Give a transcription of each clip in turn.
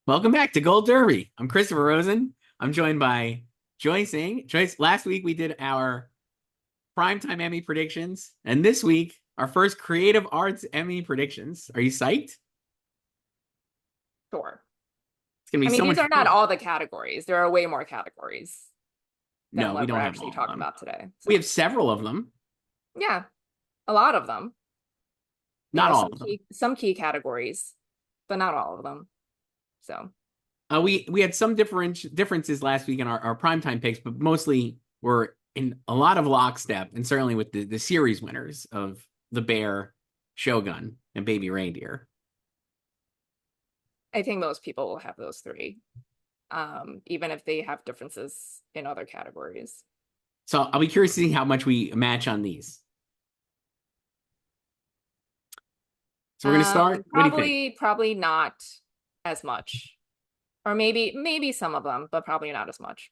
Welcome back to Gold Derby. I'm Christopher Rosen. I'm joined by Joyce Ng. Joyce, last week we did our primetime Emmy predictions, and this week our first Creative Arts Emmy predictions. Are you psyched? Sure. It's gonna be I mean, so these much are not fun. all the categories. There are way more categories than No, we what we're don't have actually all of talking them. about today. We So, have several of them, yeah, a lot of them. not all Some of them. key categories, but not all of them. So, We had some differences last week in our primetime picks, but mostly we're in a lot of lockstep, and certainly with the series winners of The Bear, Shogun, and Baby Reindeer. I think most people will have those three, even if they have differences in other categories. So I'll be curious to see how much we match on these. So we're gonna start. What do you think? Probably not as much, or maybe some of them, but probably not as much.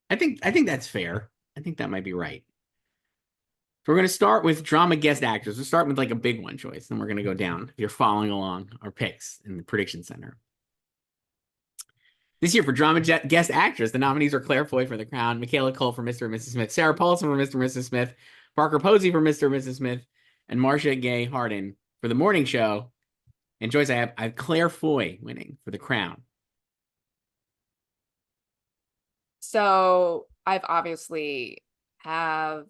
I think that's fair. I think that might be right. So we're gonna start with drama guest actors. We'll start with like a big one choice, then we're gonna go down if you're following along our picks in the prediction center. This year for drama guest actress, the nominees are Claire Foy for The Crown, Michaela Cole for Mr. and Mrs. Smith, Sarah Paulson for Mr. and Mrs. Smith, Parker Posey for Mr. and Mrs. Smith, and Marcia Gay Harden for The Morning Show. And Joyce, I have Claire Foy winning for The Crown. So I've obviously have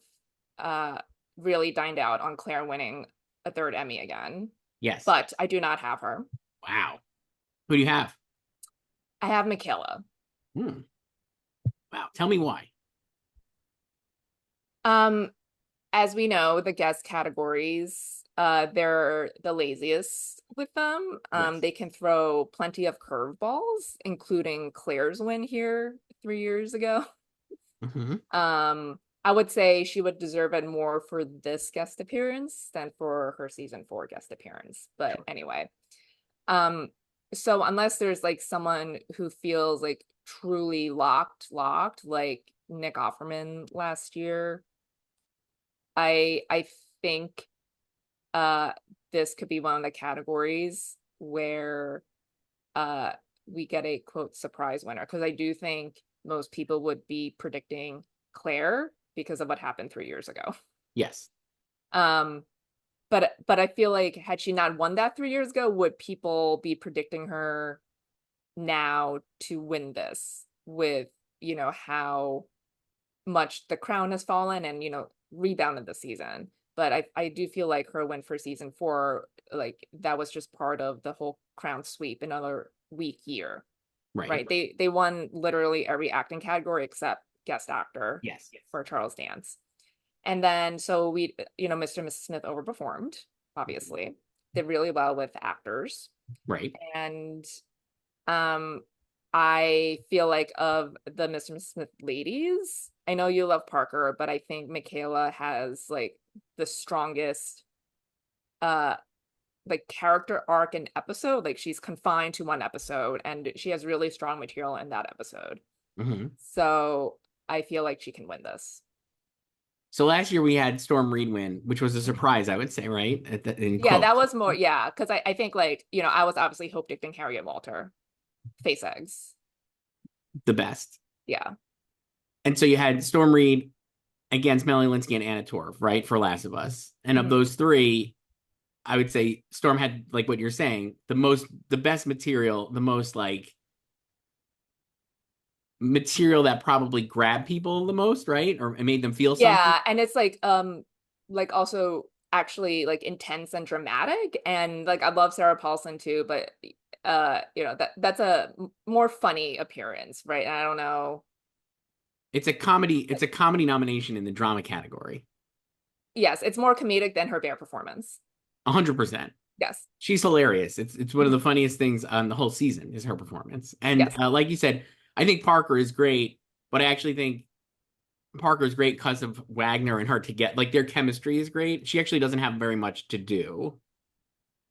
uh really dined out on Claire winning a third Emmy again, Yes. but I do not have her. Wow. Who do you have? I have Michaela. Hmm. Wow. Tell me why. Um, as we know, the guest categories, they're the laziest with them. Yes. They can throw plenty of curveballs, including Claire's win here 3 years ago. Hmm. I would say she would deserve it more for this guest appearance than for her season 4 guest appearance. But Sure. anyway, um, so unless there's like someone who feels like truly locked, like Nick Offerman last year, I think uh this could be one of the categories where uh we get a quote surprise winner, because I do think most people would be predicting Claire because of what happened 3 years ago. Yes. Um, but I feel like had she not won that 3 years ago, would people be predicting her now to win this with, how much the crown has fallen and, rebounded this season. But I do feel like her win for season 4, like that was just part of the whole crown sweep, another weak year, Right. right? They won literally every acting category except guest actor Yes. Yes. for Charles Dance. And then so we, Mr. and Mrs. Smith overperformed, obviously. Did really well with actors. Right. And um I feel like of the Mr. and Mrs. Smith ladies, I know you love Parker, but I think Michaela has like the strongest uh like character arc and episode. Like she's confined to one episode and she has really strong material in that episode. Hmm. So I feel like she can win this. So last year we had Storm Reed win, which was a surprise, I would say, right? In Yeah, that quotes, was more, yeah, because I think like, I was obviously Hope predicting Harriet Walter, face eggs. the best. Yeah. And so you had Storm Reed against Melanie Linsky and Anna Torv, right, for Last of Us. And of Mhm. those three, I would say Storm had, like what you're saying, the best material, the most like material that probably grabbed people the most, right? Or it made them feel something. Yeah, and it's like also actually like intense and dramatic, and like I love Sarah Paulson too, but that's a more funny appearance, right? And I don't know. It's a comedy nomination in the drama category. Yes, it's more comedic than her bear performance. 100%. Yes. She's hilarious. It's one of the funniest things on the whole season is her performance. And Yes. like you said, I think Parker is great, but I actually think Parker is great because of Wagner and her to get like their chemistry is great. She actually doesn't have very much to do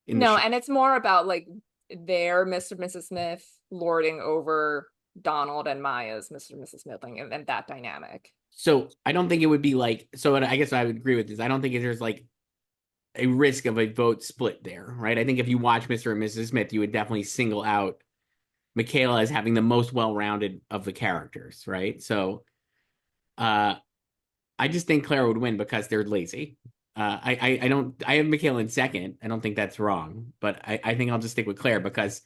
in the No, show. and it's more about like their Mr. and Mrs. Smith lording over Donald and Maya's Mr. and Mrs. Smith and that dynamic. So I don't think it would be like so. I guess I would agree with this. I don't think there's like a risk of a vote split there, right? I think if you watch Mr. and Mrs. Smith, you would definitely single out Michaela as having the most well-rounded of the characters, right? So uh I just think Claire would win because they're lazy. I don't I have Michaela in second. I don't think that's wrong, but I think I'll just stick with Claire because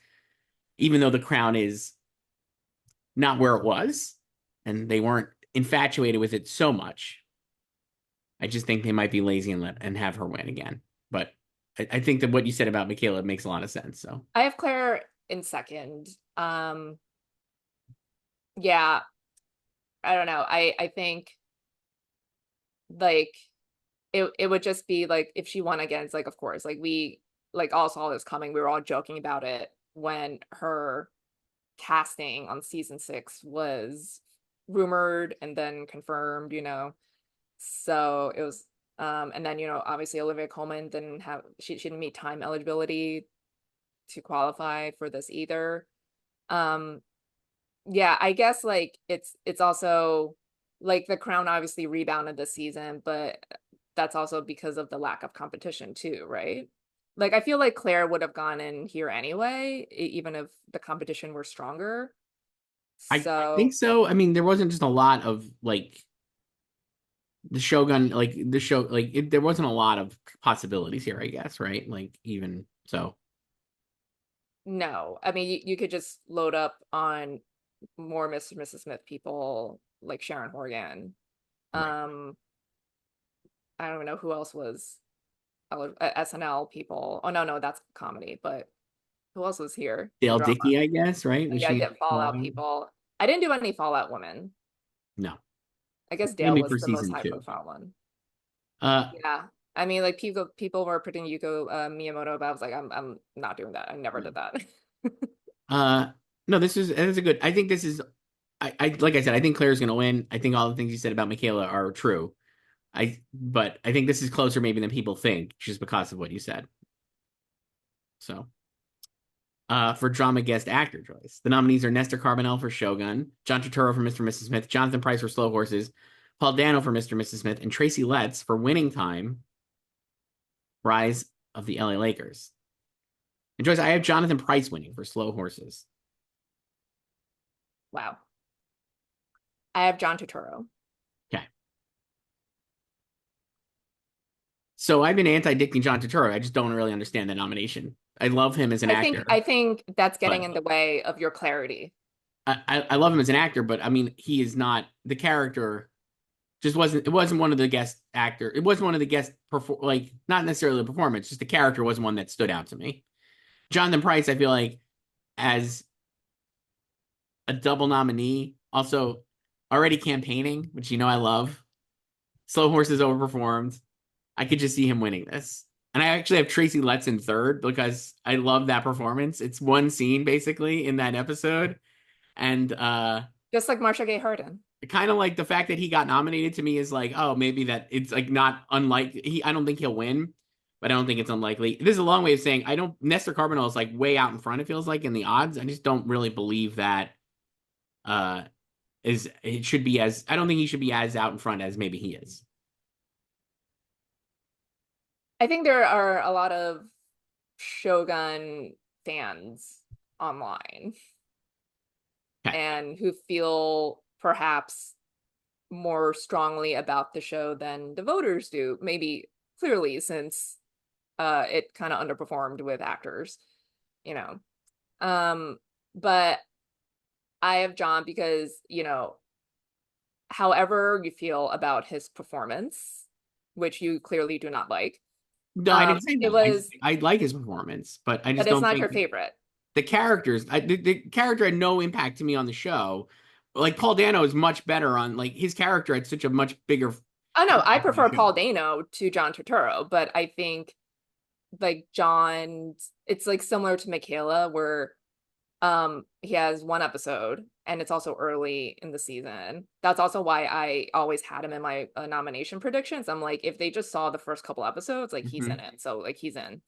even though the crown is not where it was, and they weren't infatuated with it so much, I just think they might be lazy and have her win again. But I think that what you said about Michaela makes a lot of sense. So I have Claire in second. Yeah, I don't know. I think like it would just be like if she won again, it's like of course, like we like all saw this coming. We were all joking about it when her casting on season 6 was rumored and then confirmed, So it was and then obviously Olivia Colman didn't have she didn't meet time eligibility to qualify for this either. Um yeah, I guess like it's also like the crown obviously rebounded this season, but that's also because of the lack of competition too, right? Like I feel like Claire would have gone in here anyway, even if the competition were stronger. I think So so. I mean, there wasn't just a lot of like the Shogun, like the show, like there wasn't a lot of possibilities here, I guess, right? Like even so, no, I mean you could just load up on more Mr. and Mrs. Smith people like Sharon Horgan. right. Um, I don't even know who else was SNL people. Oh no, that's comedy, but who else was here in Dale drama? Dickey, I guess, right? Was Yeah, she? yeah, Fallout people. I didn't do any Fallout women. No, I guess Dale maybe was for the most season high two. profile one. Uh, Yeah. I mean, like people were putting Yuko Miyamoto, but I was like, I'm not doing that. I never did that. uh, no, this is a good. I think this is. I like I said, I think Claire's gonna win. I think all the things you said about Michaela are true. But I think this is closer maybe than people think, just because of what you said. So. For drama guest actor choice. The nominees are Nestor Carbonell for Shogun, John Turturro for Mr. and Mrs. Smith, Jonathan Pryce for Slow Horses, Paul Dano for Mr. and Mrs. Smith, and Tracy Letts for Winning Time, Rise of the LA Lakers. And Joyce, I have Jonathan Pryce winning for Slow Horses. Wow. I have John Turturro. Okay. So I've been anti-dicting John Turturro. I just don't really understand the nomination. I love him as an I actor, think that's getting but in the way of your clarity. I love him as an actor, but I mean, he is not the character. Just wasn't one of the guest actor. It wasn't one of the guest like not necessarily the performance, just the character wasn't one that stood out to me. Jonathan Pryce, I feel like as a double nominee, also already campaigning, which I love. Slow Horses overperformed. I could just see him winning this. And I actually have Tracy Letts in third because I love that performance. It's one scene basically in that episode. And Just like Marsha Gay Harden. kind of like the fact that he got nominated to me is like, oh, maybe that it's like not unlike I don't think he'll win, but I don't think it's unlikely. This is a long way of saying I don't Nestor Carbonell is like way out in front, it feels like in the odds. I just don't really believe that uh is it should be as I don't think he should be as out in front as maybe he is. I think there are a lot of Shogun fans online Okay. and who feel perhaps more strongly about the show than the voters do. Maybe clearly since it kind of underperformed with actors, you know. But I have John because, however you feel about his performance, which you clearly do not like, No, I didn't say it that. was, I like his performance, but I but just it's don't not think your favorite. the characters the character had no impact to me on the show. Like Paul Dano is much better on like his character had such a much bigger Oh no, I impact on the prefer show. Paul Dano to John Turturro, but I think like John, it's like similar to Michaela, where he has one episode and it's also early in the season. That's also why I always had him in my nomination predictions. I'm like, if they just saw the first couple episodes, like he's in Mhm. it, so like he's in.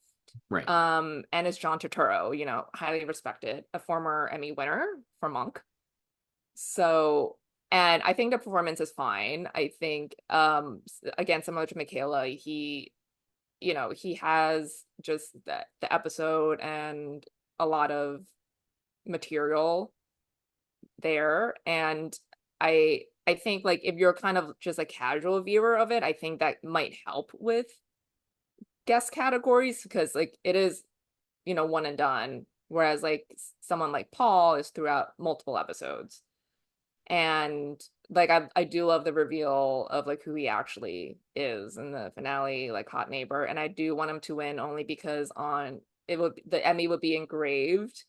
Right. And it's John Turturro, highly respected, a former Emmy winner for Monk. So, and I think the performance is fine. I think again, similar to Michaela, he has just the episode and a lot of material there. And I think like if you're kind of just a casual viewer of it, I think that might help with guest categories because like it is, one and done. Whereas like someone like Paul is throughout multiple episodes. And like I do love the reveal of like who he actually is in the finale, like Hot Neighbor. And I do want him to win only because the Emmy would be engraved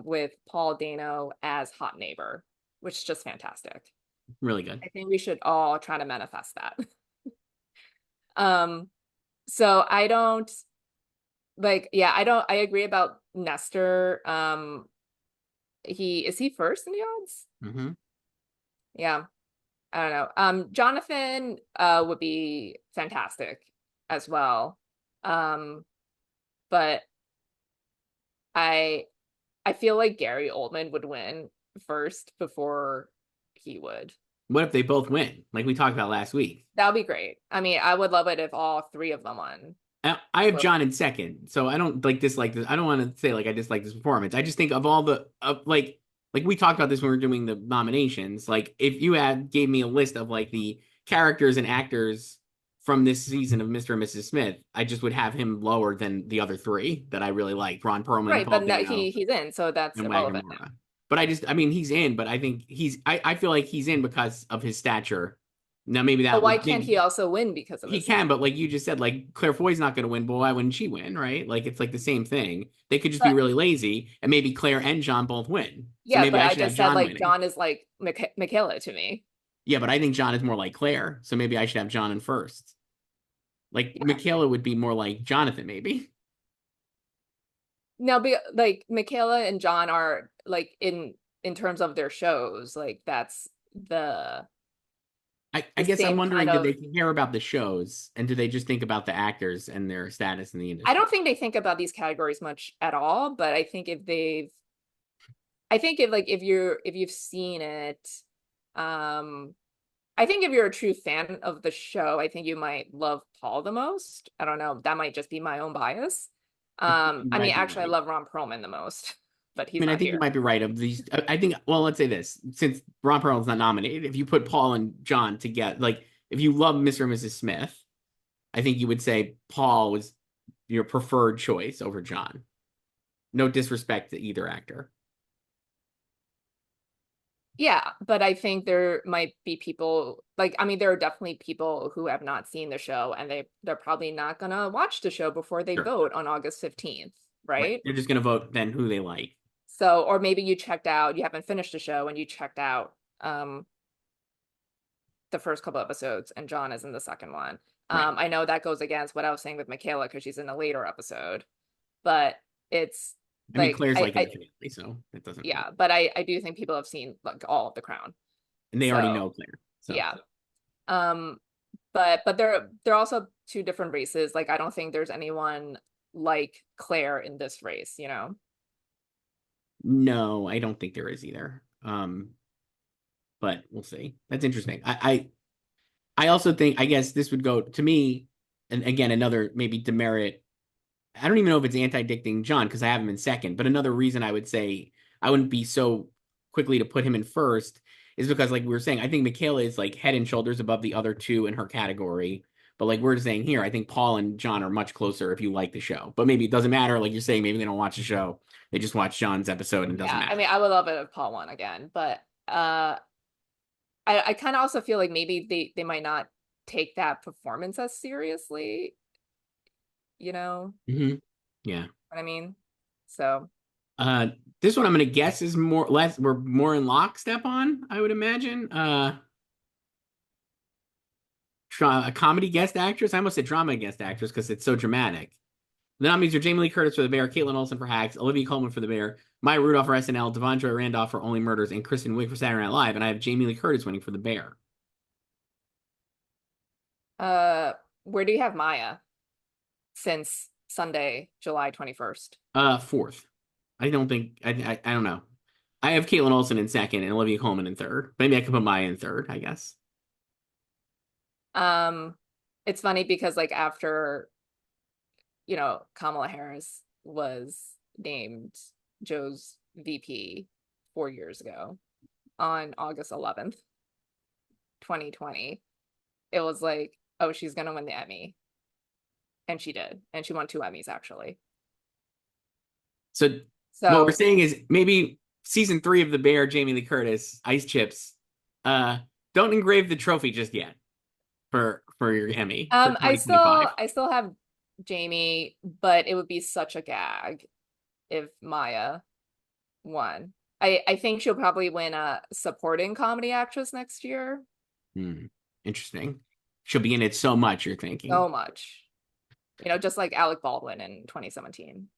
with Paul Dano as Hot Neighbor, which is just fantastic. Really good. I think we should all try to manifest that. um so I don't like yeah, I agree about Nestor. He first in the odds? Mm-hmm. Yeah. I don't know. Jonathan would be fantastic as well. Um but I I feel like Gary Oldman would win first before he would. What if they both win, like we talked about last week? That would be great. I mean, I would love it if all three of them won. I have John in second, so I don't like dislike this. I don't want to say like I dislike this performance. I just think of all the like we talked about this when we were doing the nominations. Like if you had gave me a list of like the characters and actors from this season of Mr. and Mrs. Smith, I just would have him lower than the other three that I really like: Ron Perlman, Right, Paul but no, Dano, he's in, so that's and irrelevant Wagamora. now. But I mean, he's in, but I think I feel like he's in because of his stature. Now, maybe But that why would can't maybe he also win because of he his can, stature? but like you just said, like Claire Foy's not going to win, but why wouldn't she win, right? Like it's like the same thing. They could just be But really lazy, and maybe Claire and John both win. So yeah, maybe but I I should have just said John like winning. John is like Michaela to me. Yeah, but I think John is more like Claire, so maybe I should have John in first. Like Yeah. Michaela would be more like Jonathan, maybe. No, like Michaela and John are like in terms of their shows, like that's the I the guess I'm same kind wondering, do of. they care about the shows, and do they just think about the actors and their status in the I industry? don't think they think about these categories much at all, but I think if you've seen it, um I think if you're a true fan of the show, I think you might love Paul the most. I don't know. That might just be my own bias. You I mean, might be actually, I right. love Ron Perlman the most, but I he's mean, I not think you here. might be right. Of these, I think. Well, let's say this: since Ron Perlman's not nominated, if you put Paul and John together, like if you love Mr. and Mrs. Smith, I think you would say Paul was your preferred choice over John. No disrespect to either actor. Yeah, but I think there might be people like I mean, there are definitely people who have not seen the show and they're probably not gonna watch the show before they Sure. vote on August 15th, Right. right? They're just going to vote then who they like. So, or maybe you checked out, you haven't finished the show and you checked out the first couple episodes and John is in the second one. Right. I know that goes against what I was saying with Michaela because she's in a later episode, but it's I mean, like Claire's like in the finale, so it doesn't really. yeah, but I do think people have seen like all of The Crown. And they already So know Claire. So, yeah. Um, but they're also two different races. Like I don't think there's anyone like Claire in this race, you know? no, I don't think there is either. But we'll see. That's interesting. I also think, I guess this would go to me, and again, another maybe demerit. I don't even know if it's anti-dicting John because I have him in second, but another reason I would say I wouldn't be so quickly to put him in first is because, like we were saying, I think Michaela is like head and shoulders above the other two in her category. But like we're saying here, I think Paul and John are much closer if you like the show. But maybe it doesn't matter. Like you're saying, maybe they don't watch the show. They just watch John's episode and it doesn't Yeah, I matter. mean, I would love it if Paul won again, but I kind of also feel like maybe they might not take that performance as seriously, you know Hmm. Yeah. what I mean? So Uh, this one I'm gonna guess is more less we're more in lockstep on, I would imagine. A comedy guest actress. I almost said drama guest actress because it's so dramatic. The nominees are Jamie Lee Curtis for The Bear, Caitlin Olsen for Hacks, Olivia Colman for The Bear, Maya Rudolph for SNL, Devondre Randolph for Only Murders, and Kristen Wiig for Saturday Night Live. And I have Jamie Lee Curtis winning for The Bear. uh where do you have Maya since Sunday, July 21st? Fourth. I don't think I don't know. I have Caitlin Olsen in second and Olivia Colman in third. Maybe I could put Maya in third, I guess. Um, it's funny because like after, Kamala Harris was named Joe's VP 4 years ago on August 11th, 2020. It was like, oh, she's gonna win the Emmy. And she did. And she won 2 Emmys actually. So what we're So saying is maybe season 3 of The Bear, Jamie Lee Curtis, Ice Chips. Don't engrave the trophy just yet for your Emmy for I 2025. still have Jamie, but it would be such a gag if Maya won. I think she'll probably win a supporting comedy actress next year. Interesting. She'll be in it so much, you're thinking. So much. Just like Alec Baldwin in 2017.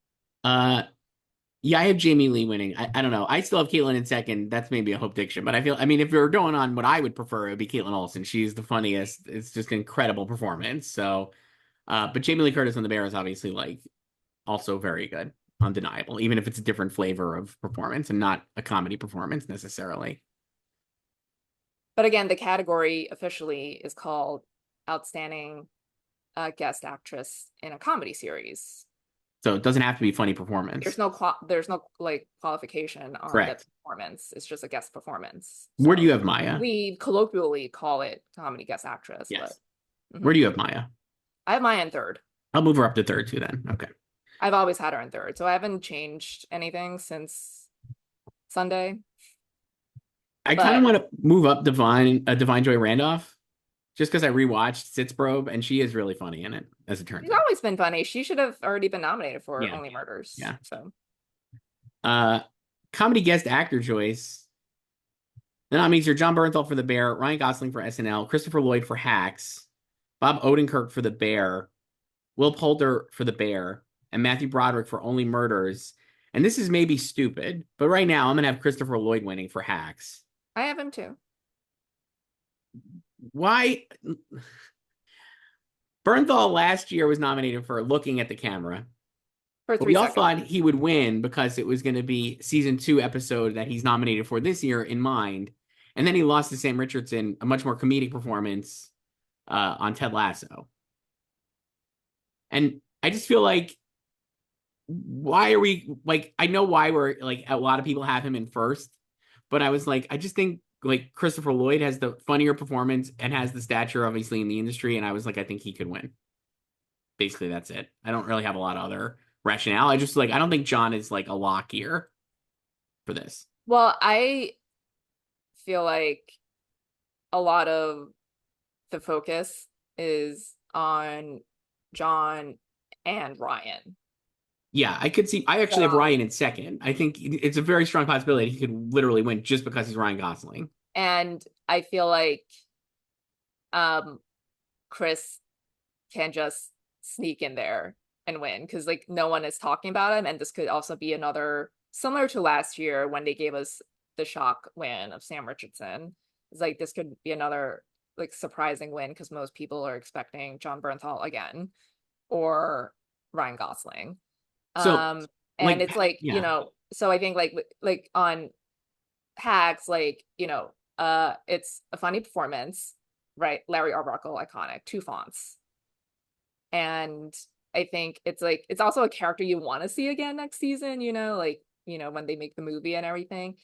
Yeah, I have Jamie Lee winning. I don't know. I still have Caitlin in second. That's maybe a Hope Diction, but I mean, if you're going on what I would prefer, it would be Caitlin Olsen. She's the funniest. It's just an incredible performance. So, but Jamie Lee Curtis on The Bear is obviously like also very good, undeniable, even if it's a different flavor of performance and not a comedy performance necessarily. But again, the category officially is called Outstanding Guest Actress in a Comedy Series. So it doesn't have to be funny performance. There's no like qualification on Correct. the performance. It's just a guest performance. Where do you have Maya? We colloquially call it comedy guest actress. Yes. But, Where do you have Maya? I have Maya in third. I'll move her up to third too then. Okay. I've always had her in third, so I haven't changed anything since Sunday. I kind of want to move up Divine Joy Randolph just because I rewatched Sitzprobe and she is really funny in it, as it turns She's out. always been funny. She should have already been nominated for Yeah. Only Murders. Yeah. So comedy guest actor choice. The nominees are John Bernthal for The Bear, Ryan Gosling for SNL, Christopher Lloyd for Hacks, Bob Odenkirk for The Bear, Will Poulter for The Bear, and Matthew Broderick for Only Murders. And this is maybe stupid, but right now I'm going to have Christopher Lloyd winning for Hacks. I have him too. Why? Bernthal last year was nominated for Looking at the Camera. For But 3 we all seconds. thought he would win because it was going to be season 2 episode that he's nominated for this year in mind. And then he lost to Sam Richardson, a much more comedic performance on Ted Lasso. And I just feel like, why are we like, I know why we're like, a lot of people have him in first, but I was like, I just think like Christopher Lloyd has the funnier performance and has the stature obviously in the industry. And I was like, I think he could win. Basically, that's it. I don't really have a lot of other rationale. I just like, I don't think John is like a lock here for this. Well, I feel like a lot of the focus is on John and Ryan. Yeah, I could see. I actually have Ryan in second. I think it's a very strong possibility he could literally win just because he's Ryan Gosling. And I feel like Chris can just sneak in there and win because like no one is talking about him. And this could also be another similar to last year when they gave us the shock win of Sam Richardson. It's like this could be another like surprising win because most people are expecting John Bernthal again or Ryan Gosling. So, and like, it's like, yeah. So I think like on Hacks, like, it's a funny performance, right? Larry Arbuckle, iconic, 2 fonts. And I think it's like, it's also a character you want to see again next season, like, when they make the movie and everything.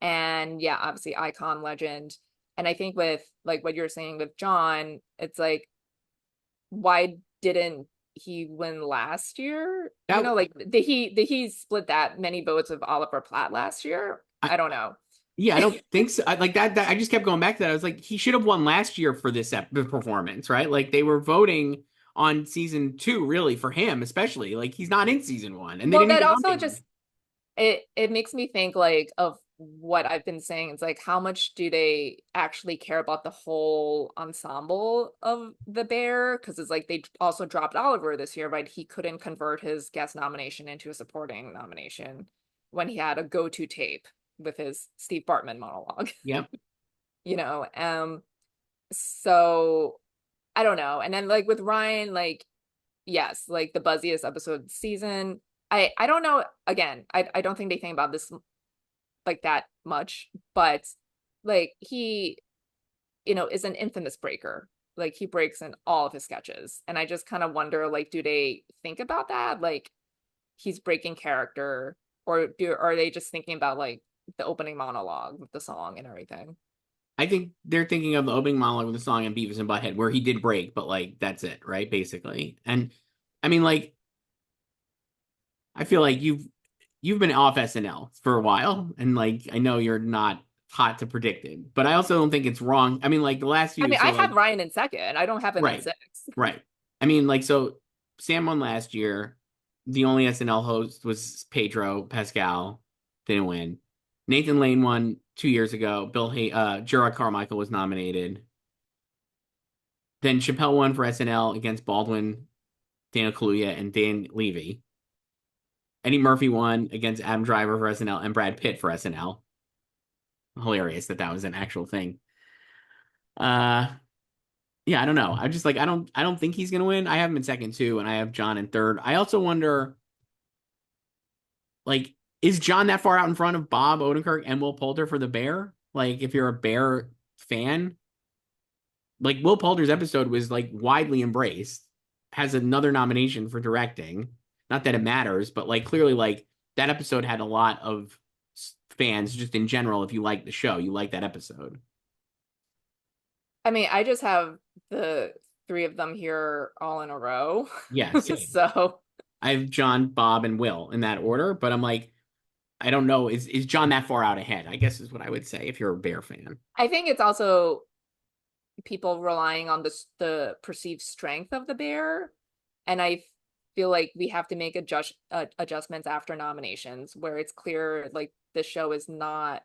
And yeah, obviously icon, legend. And I think with like what you're saying with John, it's like, why didn't he win last year? Like did he split that many votes with Oliver Platt last year? I don't know. Yeah, I don't think so. Like that, I just kept going back to that. I was like, he should have won last year for this performance, right? Like they were voting on season 2, really, for him, especially. Like he's not in season 1, and they didn't That even also nominate him. just it makes me think like of what I've been saying. It's like, how much do they actually care about the whole ensemble of The Bear? Because it's like they also dropped Oliver this year, right? He couldn't convert his guest nomination into a supporting nomination when he had a go-to tape with his Steve Bartman monologue. Yep. So I don't know. And then like with Ryan, like, yes, like the buzziest episode of the season. I don't know. Again, I don't think they think about this like that much, but like he, is an infamous breaker. Like he breaks in all of his sketches. And I just kind of wonder, like, do they think about that? Like he's breaking character are they just thinking about like the opening monologue with the song and everything? I think they're thinking of the opening monologue with the song and Beavis and Butthead, where he did break, but like that's it, right? Basically. And I mean, like, I feel like you've been off SNL for a while, and like I know you're not hot to predict it, but I also don't think it's wrong. I mean, like the last I few, mean, so I like have Ryan in second. I don't have him in right, sixth. right. I mean, like so Sam won last year. The only SNL host was Pedro Pascal, didn't win. Nathan Lane won 2 years ago. Gerard Carmichael was nominated. Then Chappelle won for SNL against Baldwin, Daniel Kaluuya, and Dan Levy. Eddie Murphy won against Adam Driver for SNL and Brad Pitt for SNL. Hilarious that that was an actual thing. Uh, yeah, I don't know. I just like I don't think he's gonna win. I have him in second too, and I have John in third. I also wonder, like, is John that far out in front of Bob Odenkirk and Will Poulter for the Bear? Like, if you're a Bear fan, like Will Poulter's episode was like widely embraced, has another nomination for directing. Not that it matters, but like clearly, like that episode had a lot of fans just in general. If you like the show, you like that episode. I mean, I just have the three of them here all in a row. Yeah, same. So I have John, Bob, and Will in that order, but I'm like, I don't know. Is John that far out ahead? I guess is what I would say if you're a Bear fan. I think it's also people relying on the perceived strength of the bear, and I feel like we have to make adjustments after nominations where it's clear like the show is not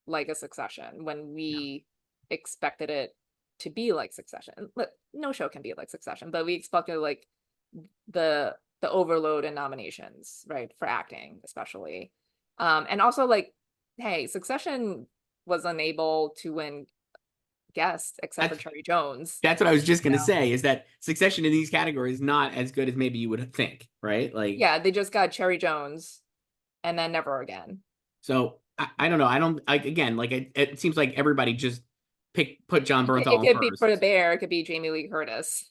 like a Succession when Yeah. we expected it to be like Succession. No show can be like Succession, but we expected like the overload in nominations, right, for acting especially. And also like, hey, Succession was unable to win guest except for That's Cherry Jones. that's what I was just You gonna know, say. Is that Succession in these categories is not as good as maybe you would think, right? Like, yeah, they just got Cherry Jones and then never again. so I don't know. I don't like again. Like it seems like everybody just put John It Bernthal in could be for the first. bear, it could be Jamie Lee Curtis.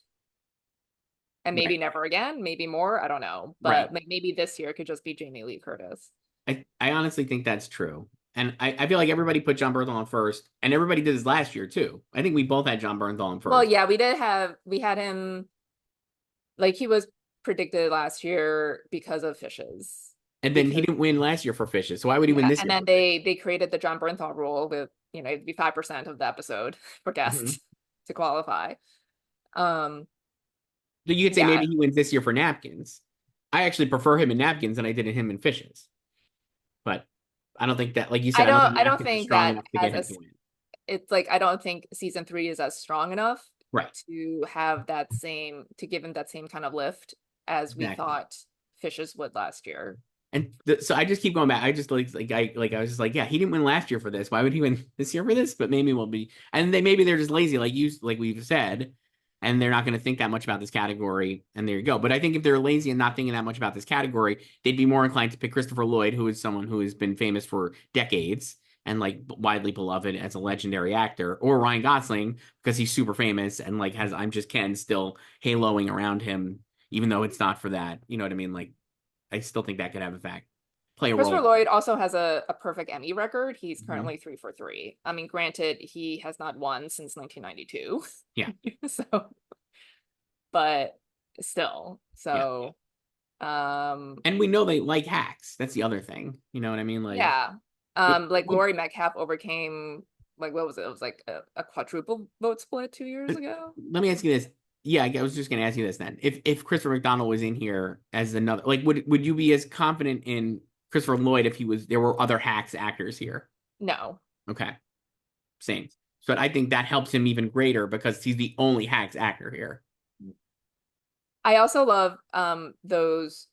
And maybe Right, never again, maybe more, I don't know. right. But like maybe this year it could just be Jamie Lee Curtis. I honestly think that's true. And I feel like everybody put John Bernthal in first, and everybody did this last year too. I think we both had John Bernthal in Well, first. yeah, we had him like he was predicted last year because of Fishes. And then he Because didn't win last year for Fishes. So why would he win yeah, this and year then for Fishes? they created the John Bernthal rule with, you know, it'd be 5% of the episode for Mhm. guests to qualify. Um, So you could say yeah, maybe he wins this year for Napkins. I actually prefer him in Napkins than I did in him in Fishes. But I don't think that, like you said, I don't think I don't Napkins is think strong that enough to as get a him to win. it's like I don't think season three is as strong enough Right. to have that same to give him that same kind of lift as we Exactly. thought Fishes would last year. And so I just keep going back. I just I was just like, yeah, he didn't win last year for this. Why would he win this year for this? But maybe we'll be, and they maybe they're just lazy, like we've said, and they're not going to think that much about this category. And there you go. But I think if they're lazy and not thinking that much about this category, they'd be more inclined to pick Christopher Lloyd, who is someone who has been famous for decades and like widely beloved as a legendary actor, or Ryan Gosling because he's super famous and like has I'm Just Ken still haloing around him, even though it's not for that. You know what I mean? Like I still think that could have a fact play a Christopher role. Lloyd also has a perfect Emmy record. He's Mhm. currently 3 for 3. I mean, granted, he has not won since 1992. Yeah, So, but still. yeah, So, um, and we know they like hacks. That's the other thing. You know what I mean? Like, yeah. it, Like Laurie Metcalf overcame like what was it? It was like a quadruple vote split 2 years ago. let me ask you this. Yeah, I was just going to ask you this then. If Christopher McDonald was in here as another, like, would you be as confident in Christopher Lloyd if he was there were other hacks actors here? No. Okay, same. So I think that helps him even greater because he's the only hacks actor here. I also love those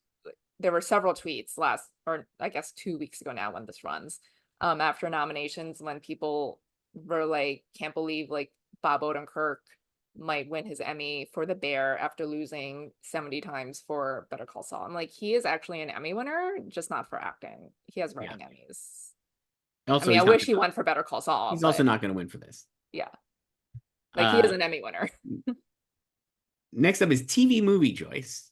there were several tweets last or I guess 2 weeks ago now when this runs after nominations when people were like can't believe like Bob Odenkirk might win his Emmy for The Bear after losing 70 times for Better Call Saul. I'm like he is actually an Emmy winner, just not for acting. He has Yeah. writing Emmys. I Also, mean, I wish he won for Better Call Saul, he's also but not going to win for this. yeah, like he is Uh, an Emmy winner. Next up is TV movie Joyce.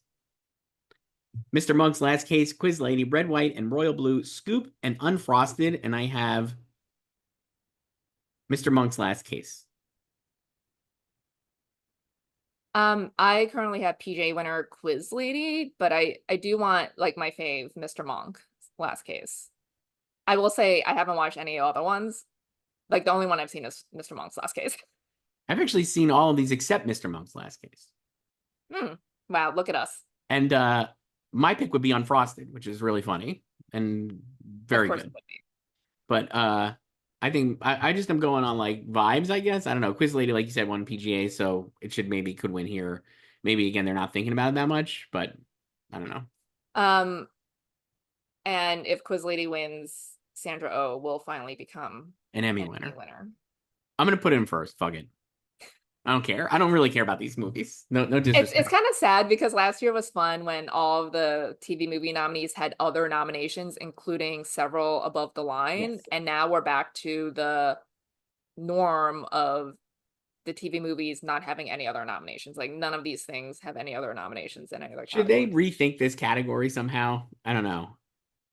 Mr. Monk's Last Case, Quiz Lady, Red, White, and Royal Blue, Scoop, and Unfrosted. And I have Mr. Monk's Last Case. I currently have PJ winner Quiz Lady, but I do want like my fave, Mr. Monk, Last Case. I will say I haven't watched any other ones. Like the only one I've seen is Mr. Monk's Last Case. I've actually seen all of these except Mr. Monk's Last Case. Wow, look at us. And my pick would be Unfrosted, which is really funny and very Of course good. it would be. But I think I just am going on like vibes, I guess. I don't know. Quiz Lady, like you said, won PGA, so it should maybe could win here. Maybe again they're not thinking about it that much, but I don't know. And if Quiz Lady wins, Sandra Oh will finally become An Emmy an winner. Emmy winner. I'm gonna put it in first. Fuck it. I don't care. I don't really care about these movies. No disrespect. It's kind of sad because last year was fun when all of the TV movie nominees had other nominations, including several above the line, Yes. and now we're back to the norm of the TV movies not having any other nominations. Like none of these things have any other nominations in any other Should they categories. rethink this category somehow? I don't know.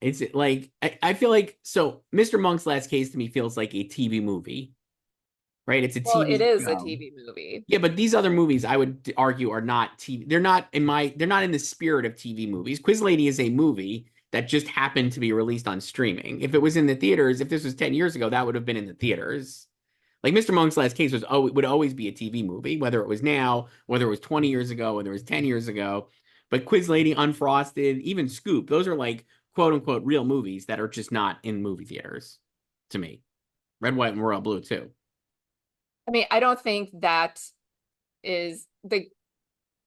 It's like I feel like so Mr. Monk's Last Case to me feels like a TV movie, right? It's a Well, it TV is a show. TV movie. Yeah, but these other movies I would argue are not TV. They're not in the spirit of TV movies. Quiz Lady is a movie that just happened to be released on streaming. If it was in the theaters, if this was 10 years ago, that would have been in the theaters. Like Mr. Monk's Last Case would always be a TV movie, whether it was now, whether it was 20 years ago, whether it was 10 years ago. But Quiz Lady, Unfrosted, even Scoop, those are like quote unquote real movies that are just not in movie theaters to me. Red, White, and Royal Blue too. I mean, I don't think that is the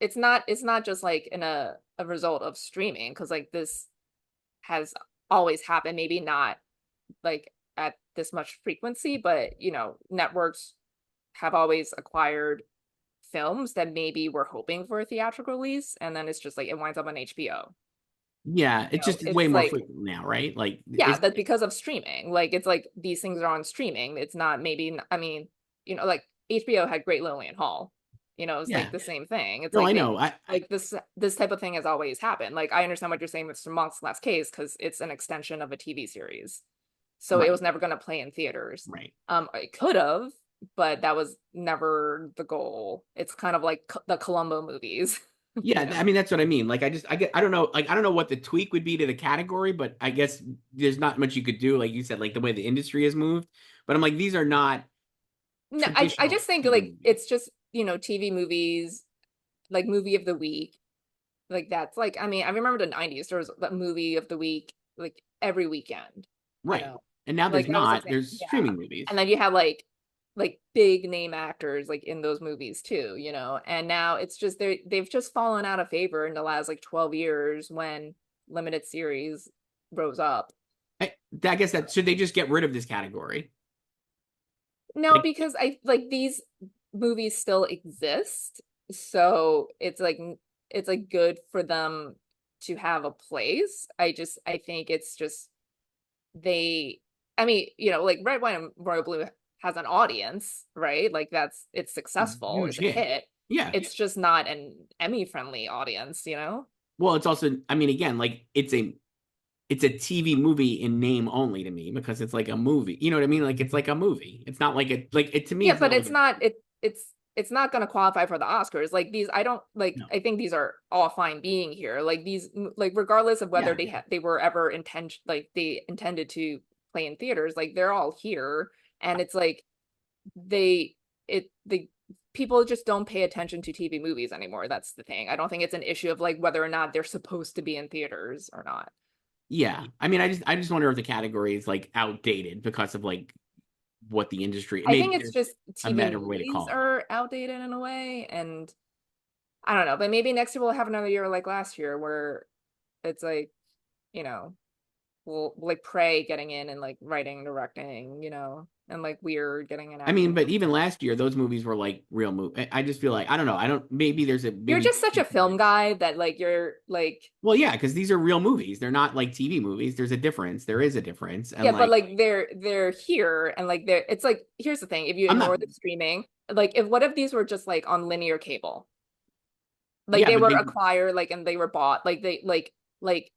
it's not just like in a result of streaming because like this has always happened, maybe not like at this much frequency, but you know, networks have always acquired films that maybe we're hoping for a theatrical release, and then it's just like it winds up on HBO. Yeah, You it's know, just way it's more like frequent now, right? Like yeah, it's that's because of streaming. Like it's like these things are on streaming. It's not maybe I mean, you know, like HBO had Great Lillian Hall. You know, it's like yeah. the same thing. It's No, I like they know. I like this type of thing has always happened. Like I understand what you're saying with Monk's Last Case because it's an extension of a TV series. So it right, was never going to play in theaters. right. It could have, but that was never the goal. It's kind of like the Columbo movies, you Yeah, I know. mean that's what I mean. Like I don't know, like I don't know what the tweak would be to the category, but I guess there's not much you could do, like you said, like the way the industry has moved. But I'm like, these are not No, I traditional just think TV like movies. it's just, you know, TV movies, like movie of the week. Like that's like I mean, I remember the 90s, there was the movie of the week like every weekend, you Right. know. And now there's Like that was like not. There's yeah. streaming And movies. then you have like big name actors like in those movies too, you know. And now it's just they've just fallen out of favor in the last like 12 years when limited series rose up. I guess that should they just get rid of this category? No, Like, because I like these movies still exist, so it's like good for them to have a place. I think it's just they I mean, you know, like Red, White, and Royal Blue has an audience, right? Like it's successful, huge it's a hit. hit. Yeah. It's just not an Emmy friendly audience, you know? Well, it's also, I mean, again, like it's a TV movie in name only to me because it's like a movie. You know what I mean? Like it's like a movie. It's not like it to me. Yeah, It's but not like a it's not going to qualify for the Oscars. Like these I don't like no. I think these are all fine being here. Like these like regardless of whether Yeah, they were ever they intended to play in theaters, like they're all here and it's like they the people just don't pay attention to TV movies anymore. That's the thing. I don't think it's an issue of like whether or not they're supposed to be in theaters or not. yeah. I mean, I just wonder if the category is like outdated because of like what the industry. I think Maybe it's there's just a TV better way to movies call it. are outdated in a way, and I don't know, but maybe next year we'll have another year like last year where it's like, you know, we'll like Prey getting in and like writing, directing, you know, and like Weird getting an I mean, acting. but even last year, those movies were like real movie. I just feel like I don't know. I don't. Maybe there's a You're maybe. just such a film guy that like you're like Well, yeah, because these are real movies. They're not like TV movies. There's a difference. There is a difference, and yeah, but like like they're here and like they're it's like here's the thing, if you I'm not. ignore the streaming, like if what if these were just like on linear cable? Like Yeah, they but were they acquired like and they were bought, like they like like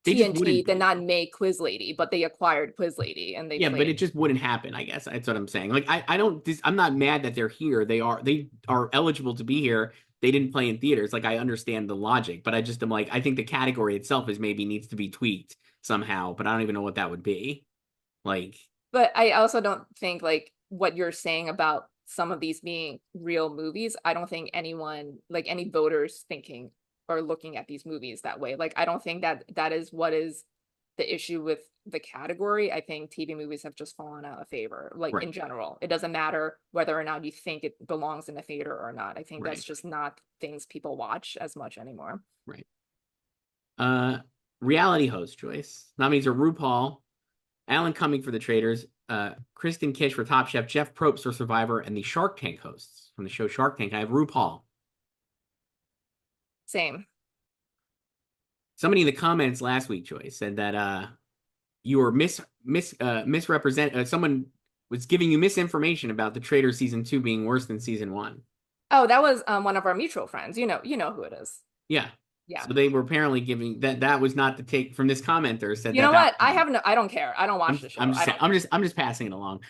They just TNT wouldn't. did not make Quiz Lady, but they acquired Quiz Lady and they Yeah, but played. it just wouldn't happen, I guess. That's what I'm saying. Like I don't I'm not mad that they're here. They are eligible to be here. They didn't play in theaters. Like I understand the logic, but I just am like I think the category itself is maybe needs to be tweaked somehow, but I don't even know what that would be. Like But I also don't think like what you're saying about some of these being real movies, I don't think anyone, like any voters thinking or looking at these movies that way. Like I don't think that that is what is the issue with the category. I think TV movies have just fallen out of favor, like right, in general. It doesn't matter whether or not you think it belongs in a theater or not. I think that's right, just not things people watch as much anymore. right. Uh Reality host choice. Nominees are RuPaul, Alan Cumming for The Traitors, Kristen Kish for Top Chef, Jeff Probst for Survivor, and the Shark Tank hosts from the show Shark Tank. I have RuPaul. Same. Somebody in the comments last week, Joyce, said that you were misrepresent. Someone was giving you misinformation about The Traitors season 2 being worse than season 1. Oh, that was one of our mutual friends. You know who it is. Yeah. Yeah. So they were apparently giving that was not the take from this commenter said You that know that what? I don't care. I don't watch the show. I'm just I saying, don't care. I'm just passing it along.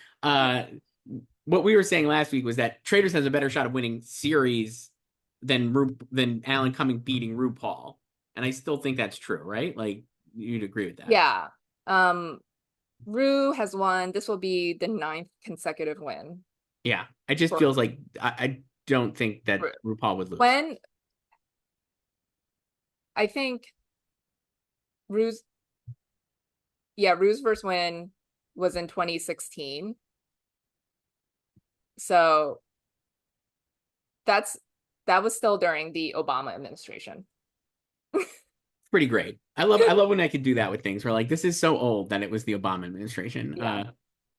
What we were saying last week was that Traitors has a better shot of winning series than Alan Cumming beating RuPaul, and I still think that's true, right? Like you'd agree with that? Yeah. Um, Rue has won. This will be the ninth consecutive win Yeah, it just for feels like I don't think that Rue. RuPaul would lose. When I think Rue's Rue's first win was in 2016. So that's that was still during the Obama administration. It's pretty great. I love when I could do that with things where like this is so old that it was the Obama administration. Yeah.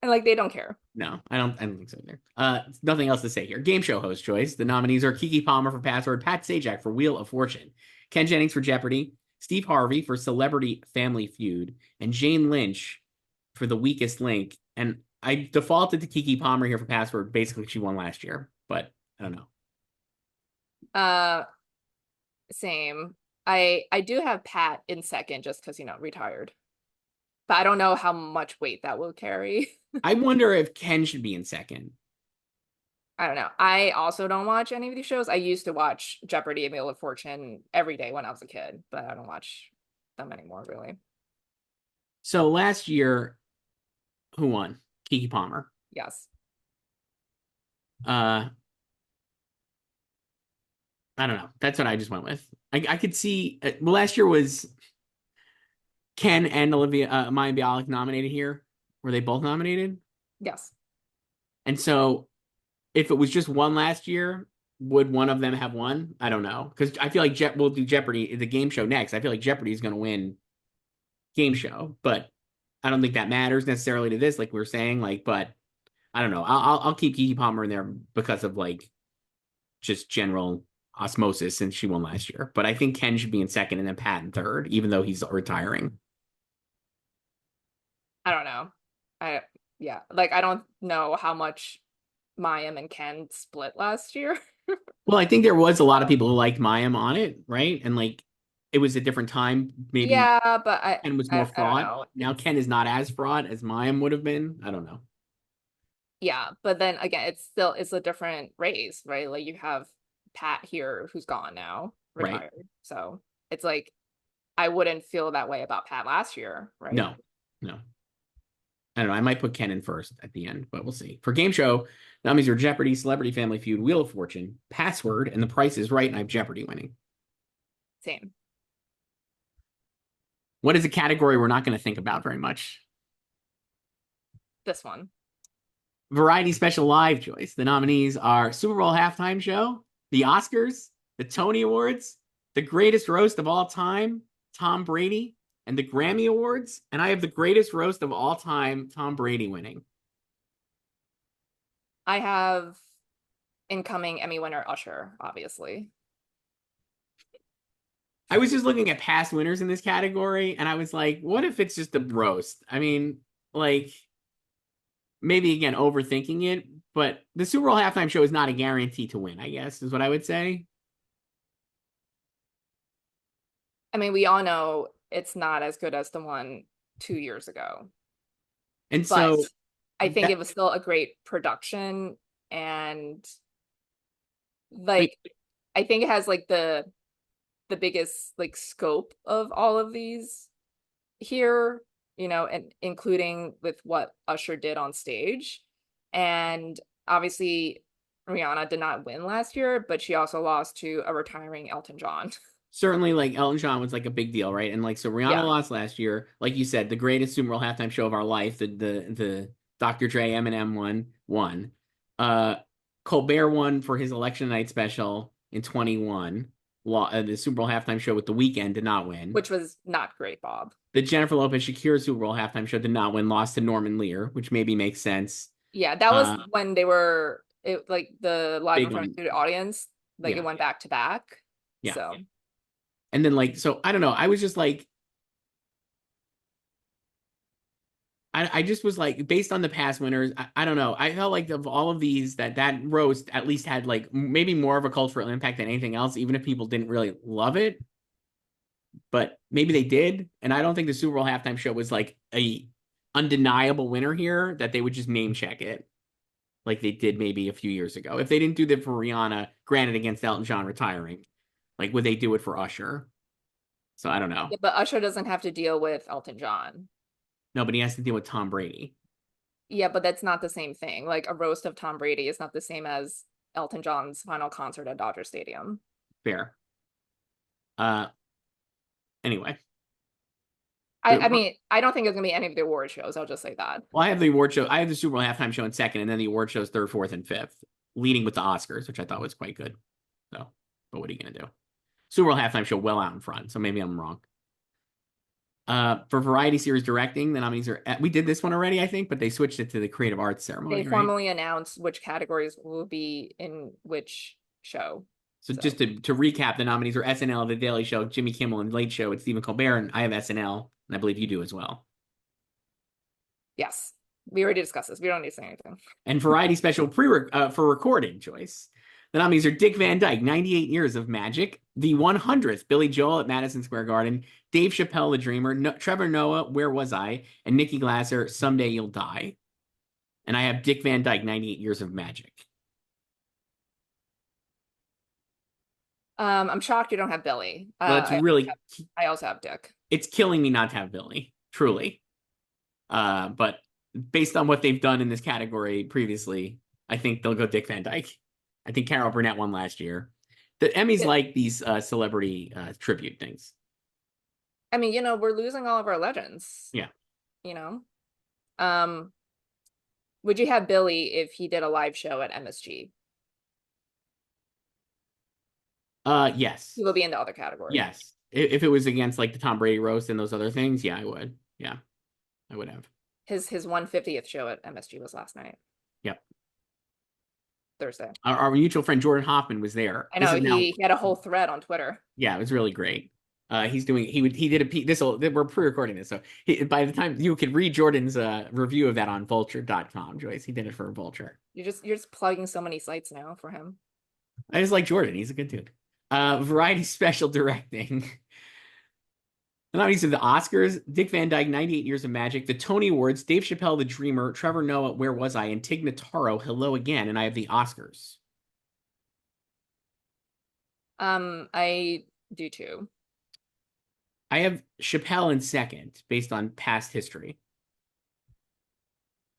And like they don't care. No, I don't think so either. Nothing else to say here. Game show host choice. The nominees are Kiki Palmer for Password, Pat Sajak for Wheel of Fortune, Ken Jennings for Jeopardy, Steve Harvey for Celebrity Family Feud, and Jane Lynch for The Weakest Link. And I defaulted to Kiki Palmer here for Password. Basically, she won last year, but I don't know. Uh Same. I do have Pat in second just because retired. But I don't know how much weight that will carry. I wonder if Ken should be in second. I don't know. I also don't watch any of these shows. I used to watch Jeopardy and Wheel of Fortune every day when I was a kid, but I don't watch them anymore, really. So last year, who won? Kiki Palmer. Yes. Uh, I don't know. That's what I just went with. I could see. Well, last year was Ken and Olivia Maya Bialik nominated here. Were they both nominated? Yes. And so, if it was just one last year, would one of them have won? I don't know because I feel like we'll do Jeopardy, the game show next. I feel like Jeopardy is going to win game show, but I don't think that matters necessarily to this. Like we were saying, like, but I don't know. I'll keep Kiki Palmer in there because of like just general osmosis since she won last year. But I think Ken should be in second and then Pat in third, even though he's retiring. I don't know. Yeah, like I don't know how much Mayim and Ken split last year. Well, I think there was a lot of people who liked Mayim on it, right? And like it was a different time. Maybe Yeah, but Ken was more I don't fraught. know. Now Ken is not as fraught as Mayim would have been. I don't know. Yeah, but then again, it's a different race, right? Like you have Pat here who's gone now, Right. retired. So it's like I wouldn't feel that way about Pat last year, right? No, no. I don't know. I might put Ken in first at the end, but we'll see. For game show, nominees are Jeopardy, Celebrity Family Feud, Wheel of Fortune, Password, and The Price is Right, and I have Jeopardy winning. Same. What is a category we're not going to think about very much? This one. Variety Special Live Choice. The nominees are Super Bowl Halftime Show, the Oscars, the Tony Awards, the Greatest Roast of All Time, Tom Brady, and the Grammy Awards. And I have the Greatest Roast of All Time, Tom Brady winning. I have incoming Emmy winner Usher, obviously. I was just looking at past winners in this category, and I was like, what if it's just a roast? I mean, like, maybe again, overthinking it, but the Super Bowl halftime show is not a guarantee to win, I guess, is what I would say. I mean, we all know it's not as good as the one 2 years ago. And But so I think it that, was still a great production, and but like I think it has like the biggest like scope of all of these here, and including with what Usher did on stage. And obviously Rihanna did not win last year, but she also lost to a retiring Elton John. certainly like Elton John was like a big deal, right? And like so Rihanna Yeah, lost last year, like you said, the greatest Super Bowl halftime show of our life, the Dr. Dre Eminem one won. Uh Colbert won for his election night special in 21. The Super Bowl halftime show with The Weeknd did not win. which was not great, Bob. The Jennifer Lopez Shakira Super Bowl halftime show did not win, lost to Norman Lear, which maybe makes sense. Yeah, that was Uh when they were like the live in Big front of one. the audience, like it Yeah. went back to back. Yeah. So And then like so I don't know, I was just like I just was like, based on the past winners, I don't know. I felt like of all of these, that roast at least had like maybe more of a cultural impact than anything else, even if people didn't really love it. But maybe they did. And I don't think the Super Bowl halftime show was like a undeniable winner here that they would just name check it like they did maybe a few years ago. If they didn't do that for Rihanna, granted against Elton John retiring, like would they do it for Usher? So I don't know. yeah, but Usher doesn't have to deal with Elton John. No, but he has to deal with Tom Brady. Yeah, but that's not the same thing. Like a roast of Tom Brady is not the same as Elton John's final concert at Dodger Stadium. Fair. Uh anyway. I mean, I don't think it's gonna be any of the award shows. I'll just say that. Well, I have the award show. I have the Super Bowl halftime show in second, and then the award shows third, fourth, and fifth, leading with the Oscars, which I thought was quite good. So, but what are you gonna do? Super Bowl halftime show well out in front, so maybe I'm wrong. For variety series directing, the nominees are. We did this one already, I think, but they switched it to the Creative Arts They ceremony, right? formally announced which categories will be in which show. So just to recap, the nominees are SNL, The Daily Show, Jimmy Kimmel, and Late Show with Stephen Colbert, and I have SNL, and I believe you do as well. Yes, we already discussed this. We don't need to say anything. And variety special for recording, Joyce. The nominees are Dick Van Dyke, 98 Years of Magic, the 100th Billy Joel at Madison Square Garden, Dave Chappelle, The Dreamer, Trevor Noah, Where Was I, and Nikki Glaser, Someday You'll Die. And I have Dick Van Dyke, 98 Years of Magic. I'm shocked you don't have Billy. Well, it's really, I also have Dick. it's killing me not to have Billy, truly. But based on what they've done in this category previously, I think they'll go Dick Van Dyke. I think Carol Burnett won last year. The Emmys like these celebrity tribute things. I mean, we're losing all of our legends. Yeah. You know? Would you have Billy if he did a live show at MSG? Yes. He will be in the other category. Yes. If it was against like the Tom Brady roast and those other things, yeah, I would. Yeah, I would have. His 150th show at MSG was last night. Yep. Thursday. Our mutual friend Jordan Hoffman was there. I know he had a whole thread on Twitter. Yeah, it was really great. He did we're pre-recording this, so by the time you could read Jordan's review of that on vulture.com, Joyce, he did it for Vulture. You're just plugging so many sites now for him. I just like Jordan. He's a good dude. Variety special directing. The nominees are the Oscars, Dick Van Dyke, 98 Years of Magic, the Tony Awards, Dave Chappelle, The Dreamer, Trevor Noah, Where Was I, and Tig Notaro, Hello Again, and I have the Oscars. I do too. I have Chappelle in second, based on past history.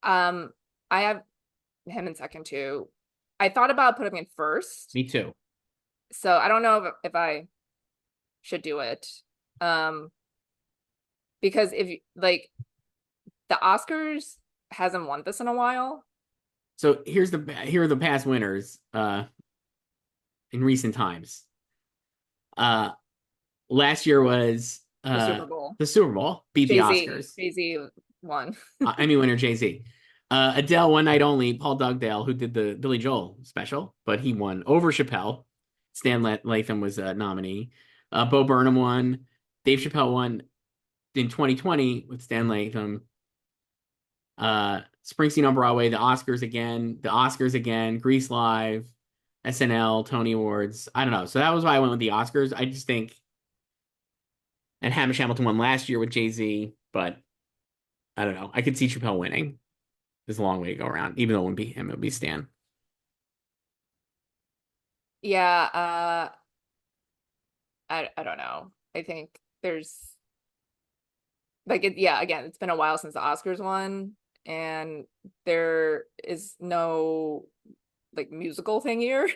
I have him in second too. I thought about putting him in first. Me too. So I don't know if I should do it. Because if like the Oscars hasn't won this in a while. So here are the past winners in recent times. Last year was The Super Bowl. The Super Bowl beat the Oscars. Jay-Z won. Emmy winner Jay-Z. Adele, One Night Only, Paul Dugdale, who did the Billy Joel special, but he won over Chappelle. Stan Latham was a nominee. Bo Burnham won. Dave Chappelle won in 2020 with Stan Latham. Springsteen on Broadway, the Oscars again, Grease Live, SNL, Tony Awards. I don't know. So that was why I went with the Oscars. I just think And Hamish Hamilton won last year with Jay-Z, but I don't know. I could see Chappelle winning. There's a long way to go around, even though it wouldn't be him, it would be Stan. Yeah, I don't know. I think there's like yeah, again, it's been a while since the Oscars won, and there is no like musical thing here.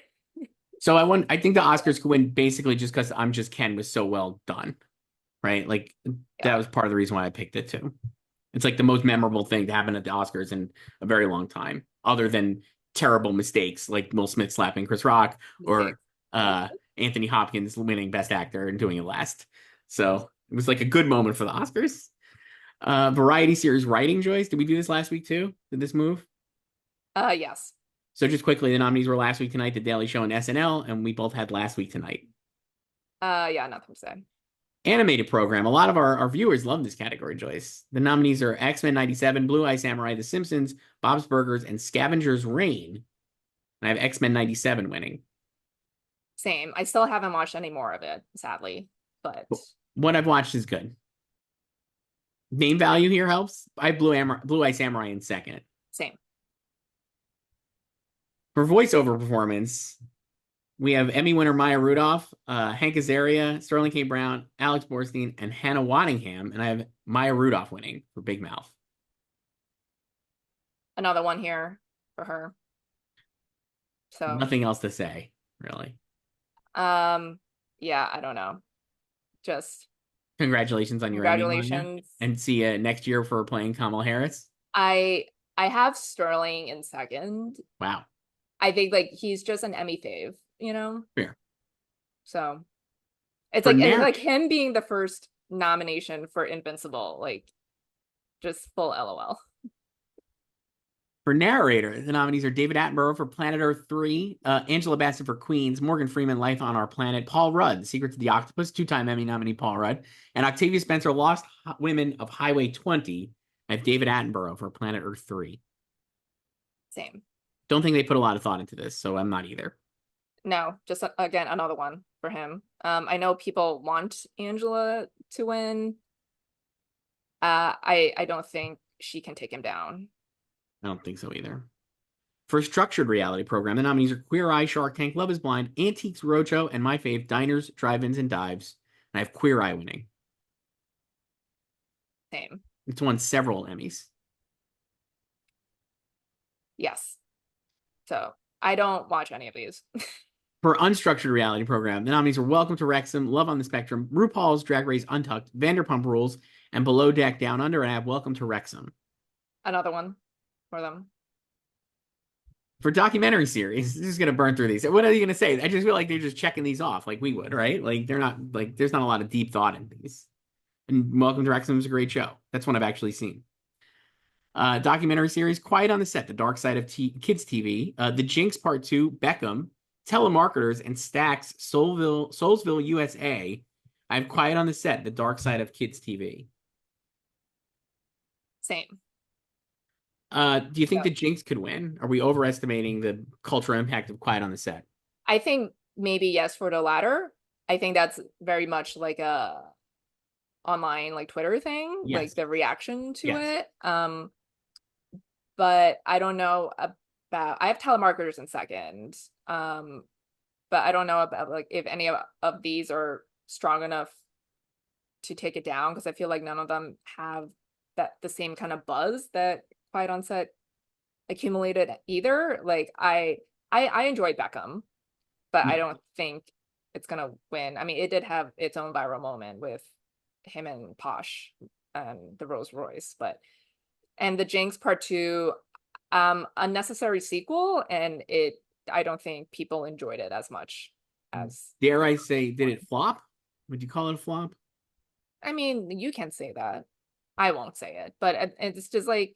So I think the Oscars could win basically just because I'm Just Ken was so well done, right? Like that Yeah, was part of the reason why I picked it too. It's like the most memorable thing to happen at the Oscars in a very long time, other than terrible mistakes like Will Smith slapping Chris Rock or mistakes. Anthony Hopkins winning Best Actor and doing it last. So it was like a good moment for the Oscars. Variety series writing, Joyce. Did we do this last week too? Did this move? Yes. So just quickly, the nominees were last week tonight, The Daily Show and SNL, and we both had last week tonight. Yeah, nothing to say. Animated program. A lot of our viewers love this category, Joyce. The nominees are X-Men 97, Blue Eye Samurai, The Simpsons, Bob's Burgers, and Scavenger's Reign. And I have X-Men 97 winning. Same. I still haven't watched any more of it, sadly, but What I've watched is good. Name value here helps. I have Blue Eye Samurai in second. same. For voiceover performance, we have Emmy winner Maya Rudolph, Hank Azaria, Sterling K. Brown, Alex Borstein, and Hannah Waddingham. And I have Maya Rudolph winning for Big Mouth. Another one here for her. So, Nothing else to say, really. yeah, I don't know. Just Congratulations on your Emmy, Maya. congratulations. And see you next year for playing Kamala Harris. I I have Sterling in second. Wow. I think like he's just an Emmy fave, you know? Fair. So it's For like and narr like him being the first nomination for Invincible, like just full LOL. for narrator, the nominees are David Attenborough for Planet Earth 3, Angela Bassett for Queens, Morgan Freeman, Life on Our Planet, Paul Rudd, Secrets of the Octopus, two-time Emmy nominee Paul Rudd, and Octavia Spencer, Lost Women of Highway 20. I have David Attenborough for Planet Earth 3. Same. Don't think they put a lot of thought into this, so I'm not either. No, just again another one for him. I know people want Angela to win. I don't think she can take him down. I don't think so either. For structured reality program, the nominees are Queer Eye, Shark Tank, Love is Blind, Antiques Roadshow, and my fave, Diners, Drive-Ins, and Dives. And I have Queer Eye winning. Same. It's won several Emmys. Yes. So I don't watch any of these. For unstructured reality program, the nominees are Welcome to Wrexham, Love on the Spectrum, RuPaul's Drag Race Untucked, Vanderpump Rules, and Below Deck Down Under, and I have Welcome to Wrexham. Another one for them. For documentary series, this is going to burn through these. What are you going to say? I just feel like they're just checking these off like we would, right? Like they're not, like there's not a lot of deep thought in these. And Welcome to Wrexham is a great show. That's one I've actually seen. Documentary series, Quiet on the Set, The Dark Side of Kids TV, The Jinx Part 2, Beckham, Telemarketers, and Stacks, Soulsville, USA. I have Quiet on the Set, The Dark Side of Kids TV. Same. Do you think the Jinx could win? Are we overestimating the cultural impact of Quiet on the Set? I think maybe yes for the latter. I think that's very much like a online like Twitter thing, Yes. like the reaction to Yes. it. But I don't know about I have telemarketers in second. But I don't know about like if any of these are strong enough to take it down because I feel like none of them have the same kind of buzz that Quiet on Set accumulated either. Like I enjoyed Beckham, but I don't think it's gonna win. I mean, it did have its own viral moment with him and Posh and the Rolls Royce, but and the Jinx Part 2, unnecessary sequel, and I don't think people enjoyed it as much as Dare I say, did it flop? Would you call it a flop? I mean, you can say that. I won't say it, but it's just like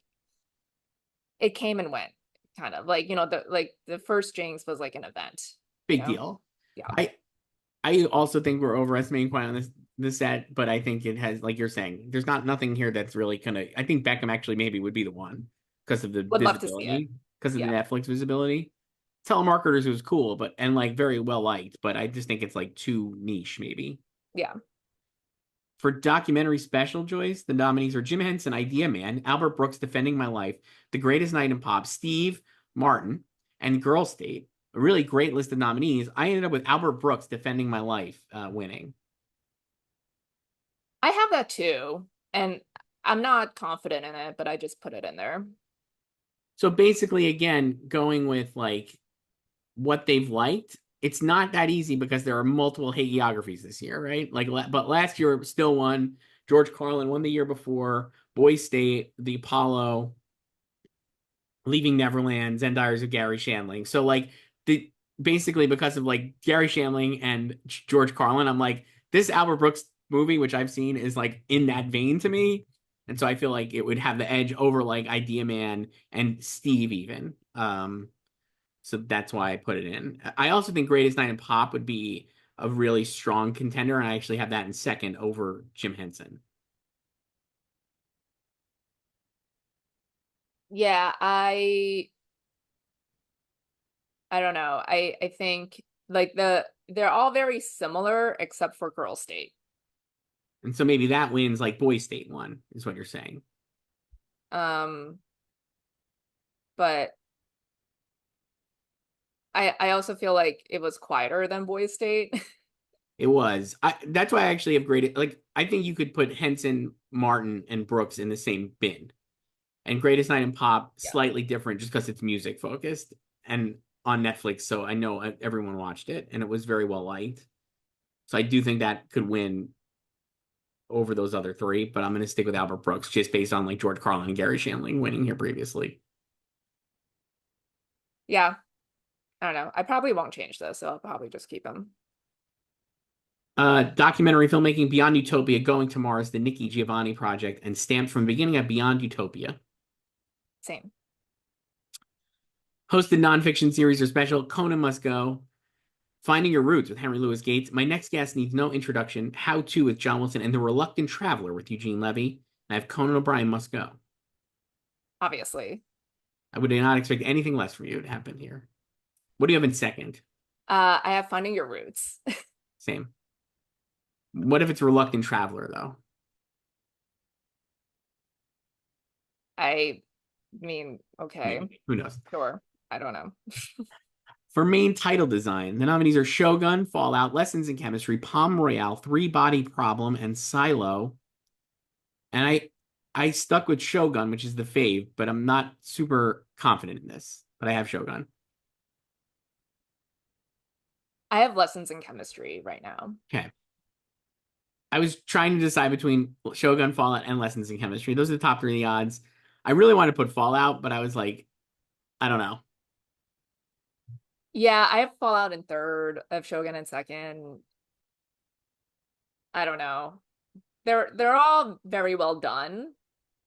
it came and went, kind of like the first Jinx was like an event. Big deal. Yeah. I also think we're overestimating Quiet on the Set, but I think it has, like you're saying, there's nothing here that's really gonna. I think Beckham actually maybe would be the one because of the Would love to see it. visibility, because of the Yeah. Netflix visibility. Telemarketers was cool, but and like very well liked, but I just think it's like too niche, maybe. Yeah. For documentary special, Joyce, the nominees are Jim Henson, Idea Man, Albert Brooks, Defending My Life, The Greatest Night in Pop, Steve Martin, and Girl State. A really great list of nominees. I ended up with Albert Brooks, Defending My Life, winning. I have that too, and I'm not confident in it, but I just put it in there. So basically, again, going with like what they've liked, it's not that easy because there are multiple hagiographies this year, right? Like, but last year still won. George Carlin won the year before. Boys State, The Apollo, Leaving Neverland, Zendire's of Gary Shandling. So like the basically because of like Gary Shandling and George Carlin, I'm like this Albert Brooks movie, which I've seen, is like in that vein to me, and so I feel like it would have the edge over like Idea Man and Steve even. So that's why I put it in. I also think Greatest Night in Pop would be a really strong contender, and I actually have that in second over Jim Henson. Yeah, I don't know. I think like they're all very similar except for Girl State. And so maybe that wins like Boys State one, is what you're saying. Um, but I also feel like it was quieter than Boys State. It was. That's why I actually have graded. Like, I think you could put Henson, Martin, and Brooks in the same bin. And Greatest Night in Pop, Yeah. slightly different just because it's music focused and on Netflix. So I know everyone watched it and it was very well liked. So I do think that could win over those other three, but I'm going to stick with Albert Brooks just based on like George Carlin and Gary Shandling winning here previously. Yeah, I don't know. I probably won't change this, so I'll probably just keep them. Documentary filmmaking Beyond Utopia, Going to Mars, the Nikki Giovanni project, and stamped from the beginning of Beyond Utopia. Same. Hosted nonfiction series or special, Conan Must Go, Finding Your Roots with Henry Louis Gates, My Next Guest Needs No Introduction, How To with John Wilson, and The Reluctant Traveler with Eugene Levy. I have Conan O'Brien Must Go. Obviously. I would not expect anything less from you to happen here. What do you have in second? I have Finding Your Roots. Same. What if it's Reluctant Traveler, though? I mean, okay, Maybe. Who knows? sure. I don't know. For main title design, the nominees are Shogun, Fallout, Lessons in Chemistry, Palm Royale, Three Body Problem, and Silo. And I stuck with Shogun, which is the fave, but I'm not super confident in this. But I have Shogun. I have Lessons in Chemistry right now. Okay. I was trying to decide between Shogun, Fallout, and Lessons in Chemistry. Those are the top three of the odds. I really want to put Fallout, but I was like, I don't know. Yeah, I have Fallout in third, I have Shogun in second. I don't know. They're all very well done.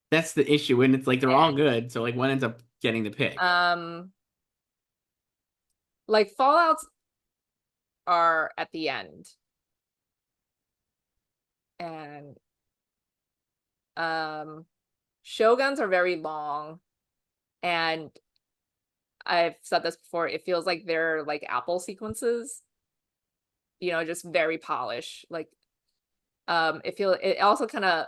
That's the issue, and it's like they're all And good. So like, one ends up getting the pick? like Fallouts are at the end. And Shoguns are very long. And I've said this before, it feels like they're like Apple sequences, just very polished. Like it also kind of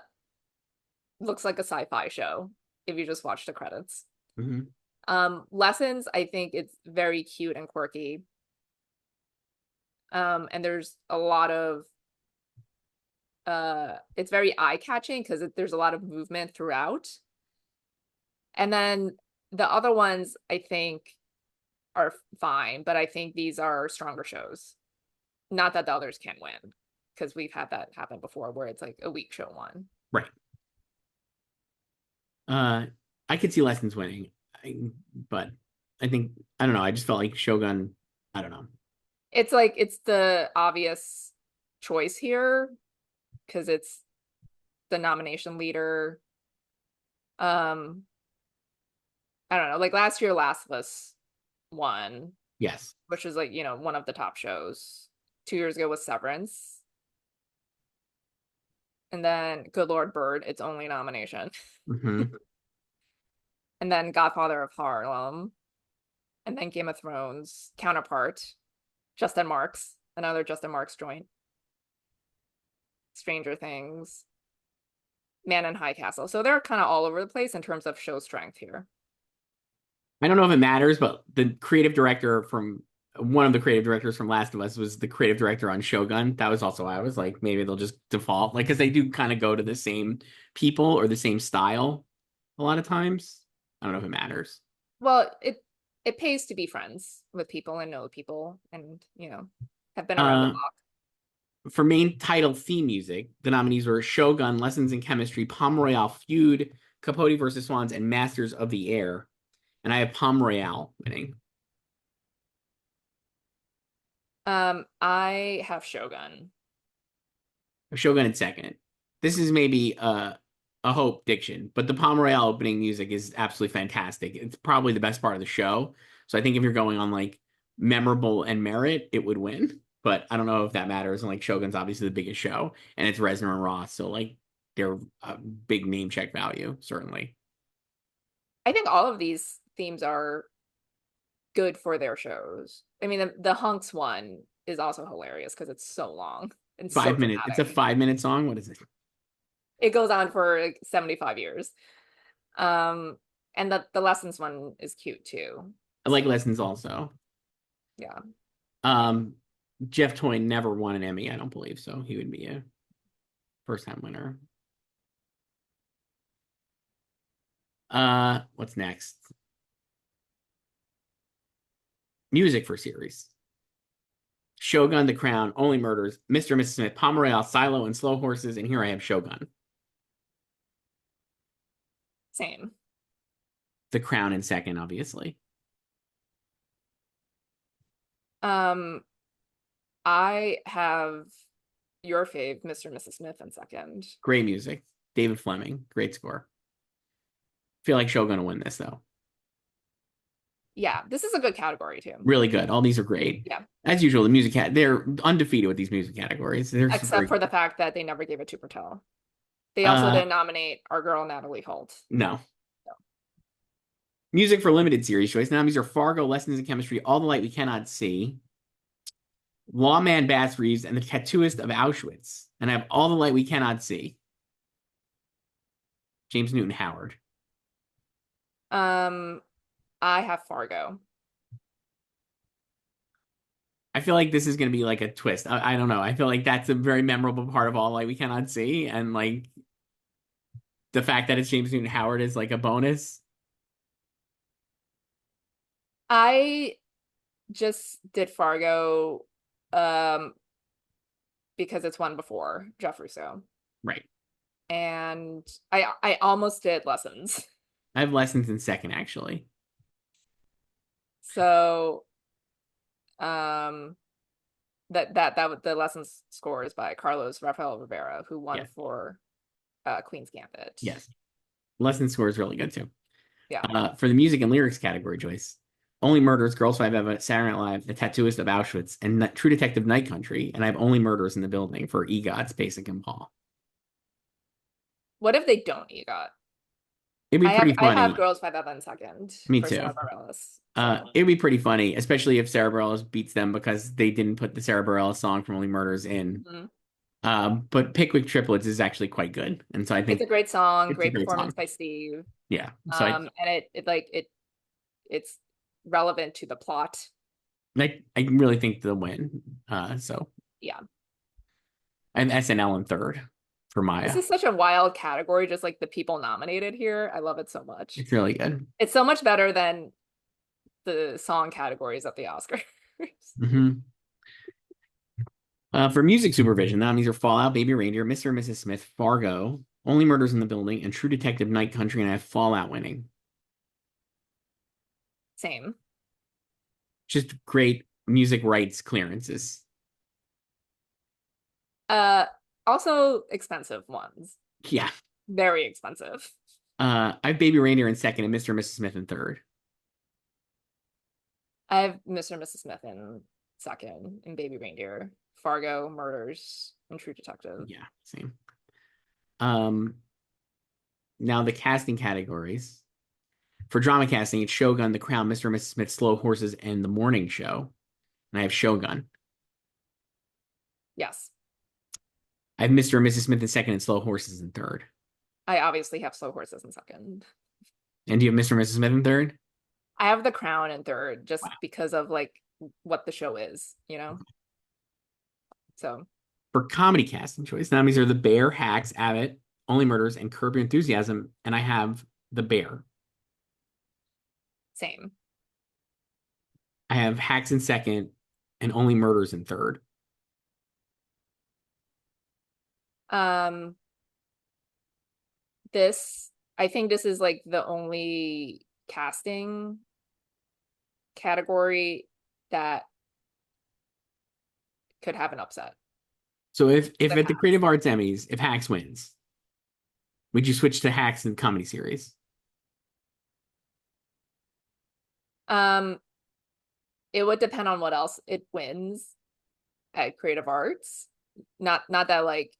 looks like a sci-fi show if you just watch the credits. Mm-hmm. Lessons, I think it's very cute and quirky. And there's a lot of it's very eye-catching because there's a lot of movement throughout. And then the other ones I think are fine, but I think these are stronger shows. Not that the others can't win, because we've had that happen before where it's like a weak show one. Right. I could see Lessons winning, but I think I don't know. I just felt like Shogun. I don't know. It's like it's the obvious choice here because it's the nomination leader. I don't know. Like last year, Last of Us won, Yes. which is like one of the top shows. 2 years ago was Severance, and then Good Lord Bird, its only nomination. Mm-hmm. And then Godfather of Harlem, and then Game of Thrones counterpart, Justin Marks, another Justin Marks joint. Stranger Things, Man in High Castle. So they're kind of all over the place in terms of show strength here. I don't know if it matters, but the creative director from one of the creative directors from Last of Us was the creative director on Shogun. That was also why I was like, maybe they'll just default, like, because they do kind of go to the same people or the same style a lot of times. I don't know if it matters. Well, it pays to be friends with people and know people and, have been around the Uh, block. for main title theme music, the nominees were Shogun, Lessons in Chemistry, Palm Royale Feud, Capote versus Swans, and Masters of the Air. And I have Palm Royale winning. I have Shogun. Shogun in second. This is maybe a hope diction, but the Palm Royale opening music is absolutely fantastic. It's probably the best part of the show. So I think if you're going on like memorable and merit, it would win. But I don't know if that matters. And like Shogun's obviously the biggest show, and it's Reznor and Ross, so like they're a big name check value, certainly. I think all of these themes are good for their shows. I mean, the Hunks one is also hilarious because it's so long and so 5 minutes. It's a dramatic. 5 minute song. What is it? It goes on for like 75 years. And the lessons one is cute too. I like Lessons also. Yeah. Um, Jeff Toy never won an Emmy, I don't believe, so he would be a first time winner. What's next? Music for series. Shogun, The Crown, Only Murders, Mr. and Mrs. Smith, Palm Royale, Silo, and Slow Horses, and here I have Shogun. Same. The Crown in second, obviously. I have your fave, Mr. and Mrs. Smith, in second. Great music. David Fleming, great score. Feel like Shogun will win this though. Yeah, this is a good category too. Really good. All these are great. Yeah. As usual, the music they're undefeated with these music categories. They're Except for the fact that they never gave it to Patel. They also didn't nominate our girl Natalie Holt. No. Music for limited series choice. Nominees are Fargo, Lessons in Chemistry, All the Light We Cannot See, Lawman Bass Reeves, and The Tattooist of Auschwitz. And I have All the Light We Cannot See. James Newton Howard. I have Fargo. I feel like this is going to be like a twist. I don't know. I feel like that's a very memorable part of All the Light We Cannot See. And like the fact that it's James Newton Howard is like a bonus. I just did Fargo because it's one before Jeff Russo. Right. And I almost did Lessons. I have Lessons in second, actually. So that the Lessons score is by Carlos Rafael Rivera, who won for Queen's Gambit. Yes. Lessons score is really good too. Yeah. For the music and lyrics category, Joyce, Only Murders, Girls Five Eva, Saturday Night Live, The Tattooist of Auschwitz, and True Detective Night Country. And I have Only Murders in the Building for EGOT's Basic and Paul. What if they don't EGOT? It'd be pretty funny. I have Girls Five Eva in second. Me too. It'd be pretty funny, especially if Sarah Bareilles beats them because they didn't put the Sarah Bareilles song from Only Murders in. Mm-hmm. But Pickwick Triplets is actually quite good, and so I think it's a great song, great performance by Steve. Yeah, so and it's relevant to the plot. I really think they'll win. So yeah, and SNL in third for Maya. This is such a wild category, just like the people nominated here. I love it so much. It's really good. It's so much better than the song categories at the Oscars. Mm-hmm. For music supervision, the nominees are Fallout, Baby Reindeer, Mr. and Mrs. Smith, Fargo, Only Murders in the Building, and True Detective Night Country, and I have Fallout winning. Same. Just great music rights clearances. Also expensive ones. Yeah. Very expensive. I have Baby Reindeer in second and Mr. and Mrs. Smith in third. I have Mr. and Mrs. Smith in second and Baby Reindeer. Fargo, Murders, and True Detective. Yeah, same. Now the casting categories. For drama casting, it's Shogun, The Crown, Mr. and Mrs. Smith, Slow Horses, and The Morning Show. And I have Shogun. Yes. I have Mr. and Mrs. Smith in second and Slow Horses in third. I obviously have Slow Horses in second. And do you have Mr. and Mrs. Smith in third? I have The Crown in third just because of like what the show is, you know? So For comedy casting choice, the nominees are The Bear, Hacks, Abbott, Only Murders, and Curb Your Enthusiasm. And I have The Bear. same. I have Hacks in second and Only Murders in third. Um, this, I think this is like the only casting category that could have an upset. So if at the Creative Arts Emmys, if Hacks wins, would you switch to Hacks in comedy series? Um, it would depend on what else it wins at Creative Arts. Not that like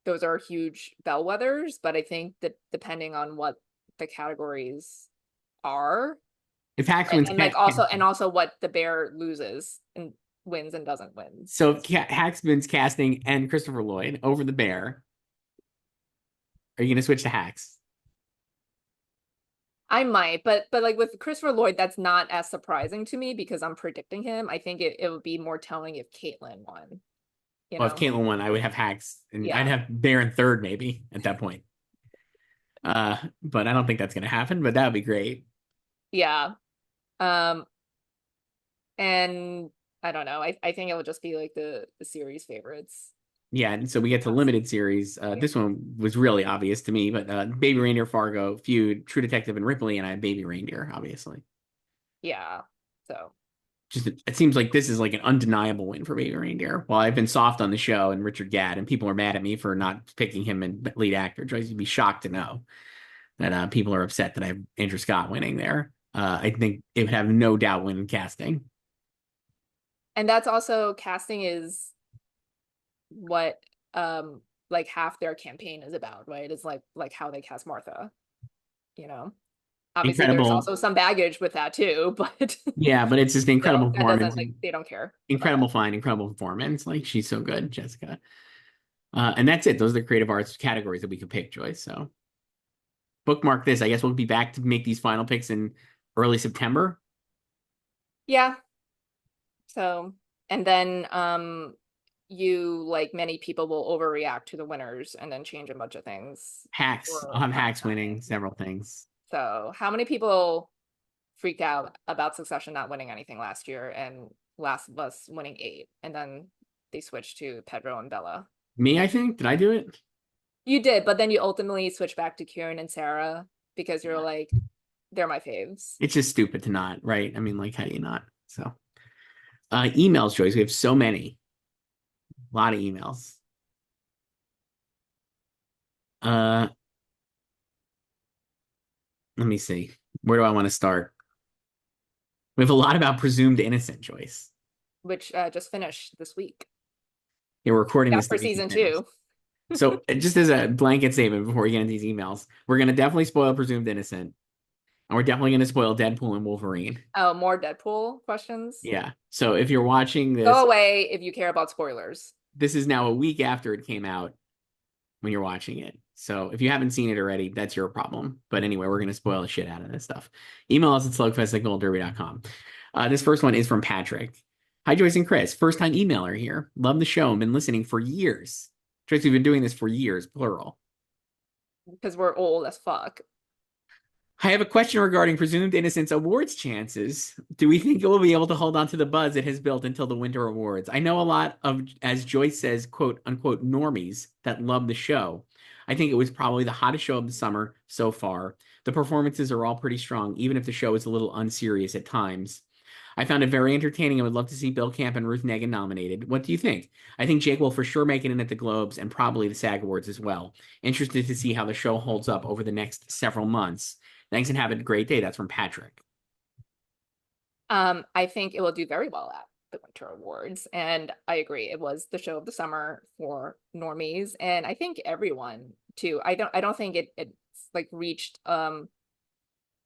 those are huge bellwethers, but I think that depending on what the categories are, If Hacks wins, and like also what the Bear loses and wins and doesn't win. so Hacks wins casting and Christopher Lloyd over The Bear. Are you going to switch to Hacks? I might, but like with Christopher Lloyd, that's not as surprising to me because I'm predicting him. I think it would be more telling if Caitlyn won. You Well, if know? Caitlyn won, I would have Hacks, and Yeah. I'd have Bear in third maybe at that point. But I don't think that's going to happen. But that would be great. Yeah. Um, and I don't know. I think it will just be like the series favorites. Yeah, and so we get to limited series. Yeah. This one was really obvious to me, but Baby Reindeer, Fargo, Feud, True Detective, and Ripley, and I have Baby Reindeer, obviously. Yeah. So Just it seems like this is like an undeniable win for Baby Reindeer. While I've been soft on the show and Richard Gadd, and people are mad at me for not picking him in lead actor. Joyce, you'd be shocked to know that people are upset that I have Andrew Scott winning there. I think it would have no doubt win casting. and that's also casting is what like half their campaign is about, right? It's like how they cast Martha, you know. Obviously there's Incredible. also some baggage with that too, but Yeah, but it's just an incredible still, that performance. doesn't like they don't care about Incredible that. find, incredible performance. Like she's so good, Jessica. And that's it. Those are the creative arts categories that we could pick, Joyce. So bookmark this. I guess we'll be back to make these final picks in early September. Yeah. So, and then you like many people will overreact to the winners and then change a bunch of things Hacks. I'll for have not Hacks winning happening. several things. So, how many people freaked out about Succession not winning anything last year and Last of Us winning 8 and then they switched to Pedro and Bella? Me, I think. Did I do it? You did, but then you ultimately switched back to Kieran and Sarah because you're like, they're my faves. It's just stupid to not, right? I mean, like, how do you not? So, emails, Joyce. We have so many. A lot of emails. Let me see. Where do I want to start? We have a lot about presumed innocent, Joyce. Which just finished this week. Yeah, we're recording Yeah, this for season 2. So just as a blanket statement before we get into these emails, we're going to definitely spoil Presumed Innocent. And we're definitely going to spoil Deadpool and Wolverine. Oh, more Deadpool questions? Yeah. So if you're watching this, Go away if you care about spoilers. this is now a week after it came out when you're watching it. So if you haven't seen it already, that's your problem. But anyway, we're going to spoil the shit out of this stuff. Email us at slugfest@goldderby.com. This first one is from Patrick. Hi, Joyce and Chris. First time emailer here. Love the show and been listening for years. Joyce, we've been doing this for years, plural. Because we're old as fuck. I have a question regarding Presumed Innocence awards chances. Do we think it will be able to hold on to the buzz it has built until the Winter Awards? I know a lot of, as Joyce says, quote unquote, normies that love the show. I think it was probably the hottest show of the summer so far. The performances are all pretty strong, even if the show is a little unserious at times. I found it very entertaining and would love to see Bill Camp and Ruth Negin nominated. What do you think? I think Jake will for sure make it in at the Globes and probably the SAG Awards as well. Interested to see how the show holds up over the next several months. Thanks and have a great day. That's from Patrick. I think it will do very well at the Winter Awards. And I agree, it was the show of the summer for normies. And I think everyone too. I don't think it's like reached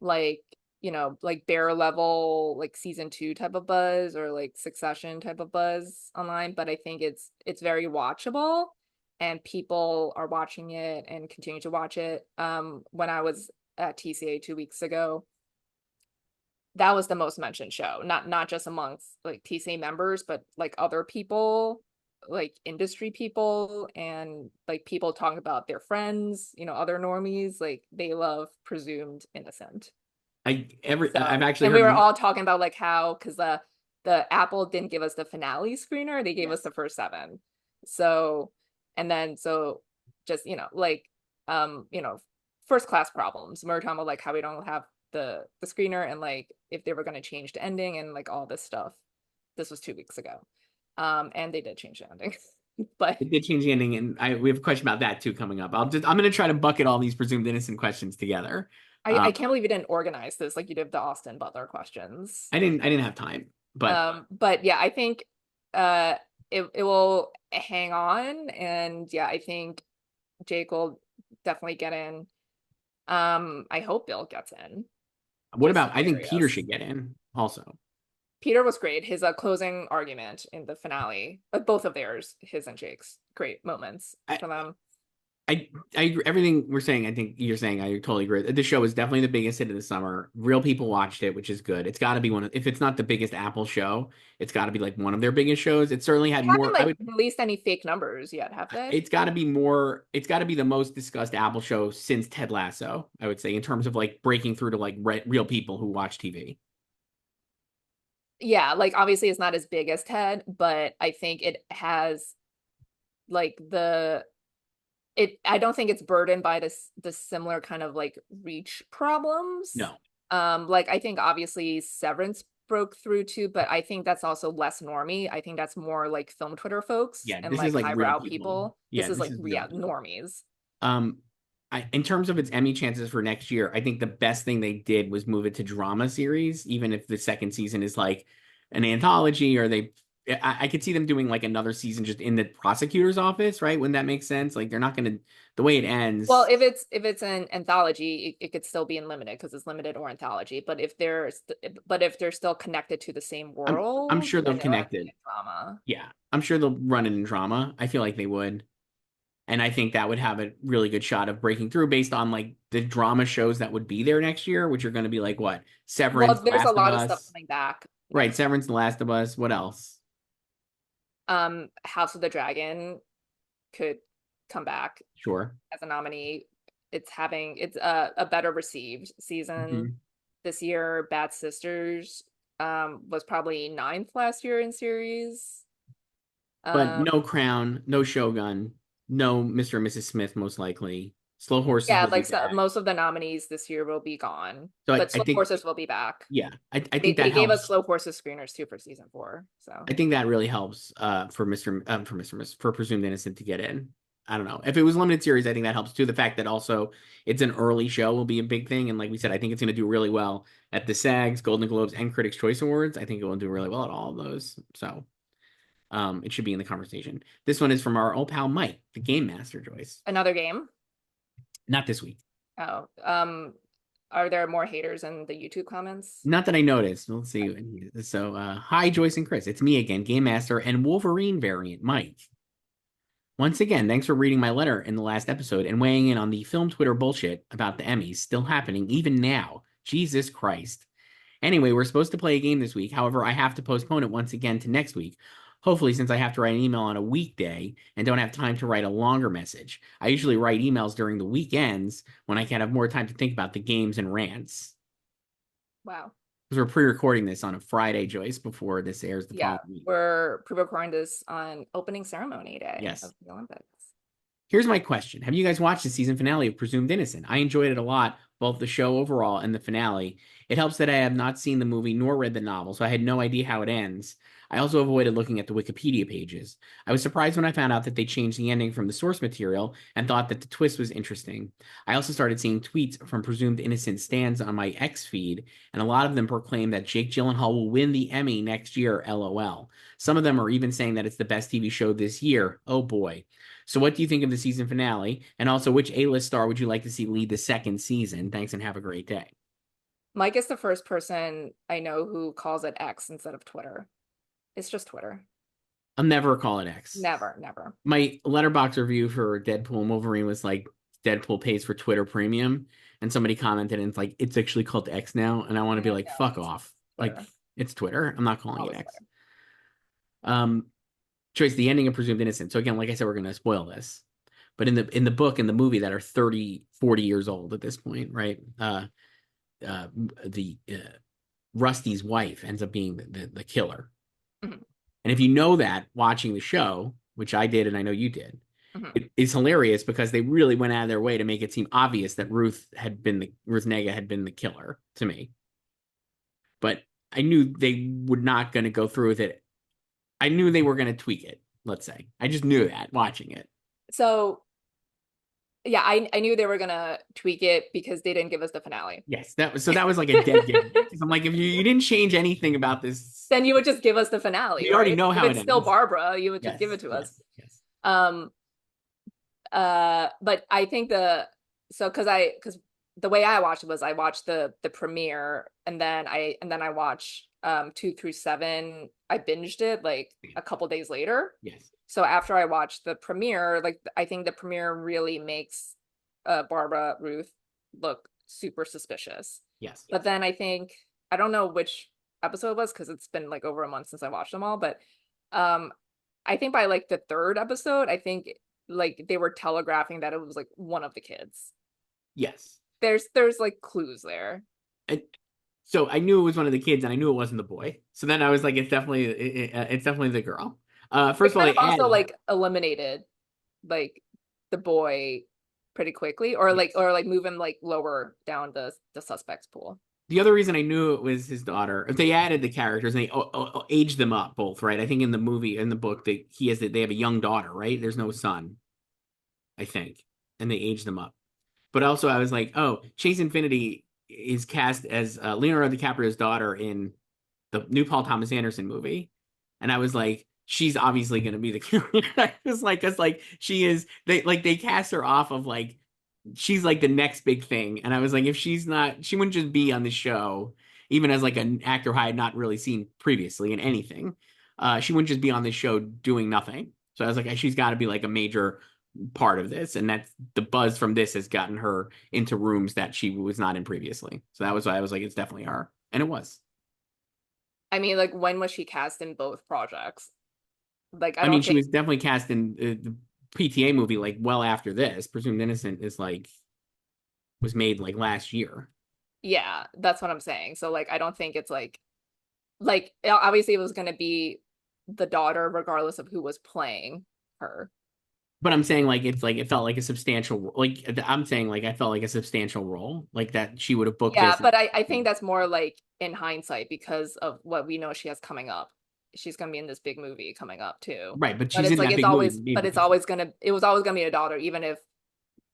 like, you know, like Bear level, like season 2 type of buzz or like Succession type of buzz online, but I think it's very watchable. and people are watching it and continue to watch it. When I was at TCA 2 weeks ago, that was the most mentioned show, not just amongst like TCA members, but like other people, like industry people, and like people talking about their friends, other normies. Like they love Presumed Innocent. I've So, actually and we heard were more. all talking about like how, because the Apple didn't give us the finale screener, they gave us Yes. the first seven. So, and then so just like first class problems. We were talking about like how we don't have the screener, and like if they were going to change the ending and like all this stuff. This was 2 weeks ago. And they did change the ending. But It did change the ending, and we have a question about that too coming up. I'm gonna try to bucket all these presumed innocent questions together. I can't believe you didn't organize this like you did the Austin Butler questions. I didn't have time, but But yeah, I think uh it will hang on, and yeah, I think Jake will definitely get in. I hope Bill gets in. what Just about, I think Peter hilarious. should get in also. Peter was great. His closing argument in the finale, both of theirs, his and Jake's, great moments I, for them. I agree. Everything we're saying, I think you're saying, I totally agree. The show is definitely the biggest hit of the summer. Real people watched it, which is good. It's got to be if it's not the biggest Apple show, it's got to be like one of their biggest shows. It certainly They had haven't more. like released any fake numbers yet, have they? It's got to be more. It's got to be the most discussed Apple show since Ted Lasso, I would say, in terms of like breaking through to like real people who watch TV. Yeah, like obviously it's not as big as Ted, but I think it has like I don't think it's burdened by the similar kind of like reach problems. No, Like I think obviously Severance broke through too, but I think that's also less normie. I think that's more like film Twitter folks yeah, and this is like like real highbrow people. people. This Yeah, is this like, is real yeah, people. normies. Um, in terms of its Emmy chances for next year, I think the best thing they did was move it to drama series, even if the second season is like an anthology, or I could see them doing like another season just in the prosecutor's office, right? Wouldn't that make sense? Like they're not gonna, the way it Well, ends. if it's an anthology, it could still be in limited because it's limited or anthology. But if they're still connected to the same I'm world, sure they'll then it'll have connect to be it. a drama. Yeah, I'm sure they'll run it in drama. I feel like they would. And I think that would have a really good shot of breaking through based on like the drama shows that would be there next year, which are going to be like what? Severance, Well, The there's a Last of lot of stuff Us. coming back Right, next year. Severance, The Last of Us. What else? House of the Dragon could come back Sure. as a nominee. It's a better received season Mhm. this year. Bad Sisters was probably ninth last year in series. But Um, no Crown, no Shogun, no Mr. and Mrs. Smith, most likely. Slow Horses yeah, will be like so, back. most of the nominees this year will be gone, So but I Slow think, Horses will be back. yeah, I They think they that gave us helps. Slow Horses screeners too for season four. So I think that really helps for Presumed Innocent to get in. I don't know. If it was limited series, I think that helps too. The fact that also it's an early show will be a big thing. And like we said, I think it's going to do really well at the SAGs, Golden Globes, and Critics' Choice Awards. I think it will do really well at all of those. So it should be in the conversation. This one is from our old pal Mike, the game master, Joyce. another game. Not this week. Oh, are there more haters in the YouTube comments? Not that I noticed. We'll see. So, hi, Joyce and Chris. It's me again, Game Master and Wolverine variant, Mike. Once again, thanks for reading my letter in the last episode and weighing in on the film Twitter bullshit about the Emmys still happening even now. Jesus Christ. Anyway, we're supposed to play a game this week. However, I have to postpone it once again to next week. Hopefully, since I have to write an email on a weekday and don't have time to write a longer message. I usually write emails during the weekends when I can have more time to think about the games and rants. Wow. Because we're pre-recording this on a Friday, Joyce, before this airs the Yeah, following week. we're pre-recording this on opening ceremony day Yes. of the Olympics. Here's my question. Have you guys watched the season finale of Presumed Innocent? I enjoyed it a lot, both the show overall and the finale. It helps that I have not seen the movie nor read the novel, so I had no idea how it ends. I also avoided looking at the Wikipedia pages. I was surprised when I found out that they changed the ending from the source material and thought that the twist was interesting. I also started seeing tweets from Presumed Innocent stands on my X feed, and a lot of them proclaim that Jake Gyllenhaal will win the Emmy next year, lol. Some of them are even saying that it's the best TV show this year. Oh boy. So what do you think of the season finale? And also, which A-list star would you like to see lead the second season? Thanks and have a great day. Mike is the first person I know who calls it X instead of Twitter. It's just Twitter. I'll never call it X. Never. My letterbox review for Deadpool and Wolverine was like Deadpool pays for Twitter Premium, and somebody commented and it's like it's actually called X now, and I want to be like, No, fuck it's off. Like Twitter. it's Twitter. I'm not calling it Always X. Twitter. Joyce, the ending of Presumed Innocent. So again, like I said, we're gonna spoil this. But in the book and the movie that are 30, 40 years old at this point, right? The Rusty's wife ends up being the killer. Mhm, And if you know that watching the show, which I did and I know you did, mhm. it is hilarious because they really went out of their way to make it seem obvious that Ruth Nega had been the killer to me. But I knew they were not going to go through with it. I knew they were going to tweak it, let's say. I just knew that watching it. So yeah, I knew they were gonna tweak it because they didn't give us the finale. Yes, that was like a dead giveaway. Because I'm like, if you didn't change anything about this, Then you would just give us the finale, we already right? know If how it it's still ends. Barbara, you would just give Yes, it to us. yes. Um, but I think because the way I watched it was I watched the premiere and then I watched 2 through 7. I binged it like a couple days later. Yes. So after I watched the premiere, like I think the premiere really makes Barbara Ruth look super suspicious. Yes. But then I don't know which episode it was because it's been like over a month since I watched them all, but um I think by like the third episode, I think like they were telegraphing that it was like one of the kids. Yes. There's like clues there. And so I knew it was one of the kids, and I knew it wasn't the boy. So then I was like, it's definitely the girl. They First of all, kind they of also added like eliminated like the boy pretty quickly or like yes. move him like lower down the suspects pool. The other reason I knew it was his daughter. They added the characters and they aged them up both, right? I think in the movie, in the book, they have a young daughter, right? There's no son, I think, and they aged them up. But also, I was like, oh, Chase Infinity is cast as Leonardo DiCaprio's daughter in the new Paul Thomas Anderson movie, and I was like, she's obviously going to be the killer. I was like, cause like she is. They cast her off of like she's like the next big thing, and I was like, if she's not, she wouldn't just be on the show, even as like an actor I had not really seen previously in anything. She wouldn't just be on this show doing nothing. So I was like, she's got to be like a major part of this, and that's the buzz from this has gotten her into rooms that she was not in previously. So that was why I was like, it's definitely her, and it was. I mean, like when was she cast in both projects? Like I I mean, don't she think was definitely cast in the PTA movie like well after this. Presumed Innocent is like was made like last year. yeah, that's what I'm saying. So like I don't think it's like obviously it was going to be the daughter regardless of who was playing her. But I'm saying like it's like it felt like a substantial like I'm saying like I felt like a substantial role like that she would have booked Yeah, this. but I think that's more like in hindsight because of what we know she has coming up. She's gonna be in this big movie coming up too. Right, but But she's it's in like that big movie maybe it's because she, always gonna it was always gonna be a daughter, even if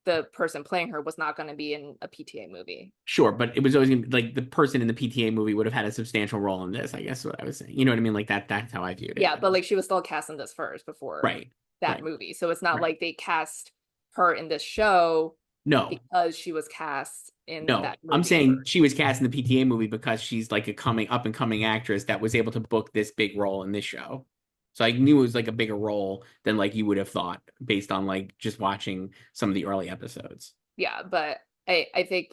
the person playing her was not gonna be in a PTA movie. sure, but it was always gonna, like the person in the PTA movie would have had a substantial role in this. I guess is what I was saying. You know what I mean? Like that's how I viewed it. Yeah, but like she was still cast in this first before Right, that right, movie. So it's not right. like they cast her in this show No, because she was cast in no, that I'm movie saying first. she was cast in the PTA movie because she's like a coming up and coming actress that was able to book this big role in this show. So I knew it was like a bigger role than like you would have thought based on like just watching some of the early episodes. Yeah, but I think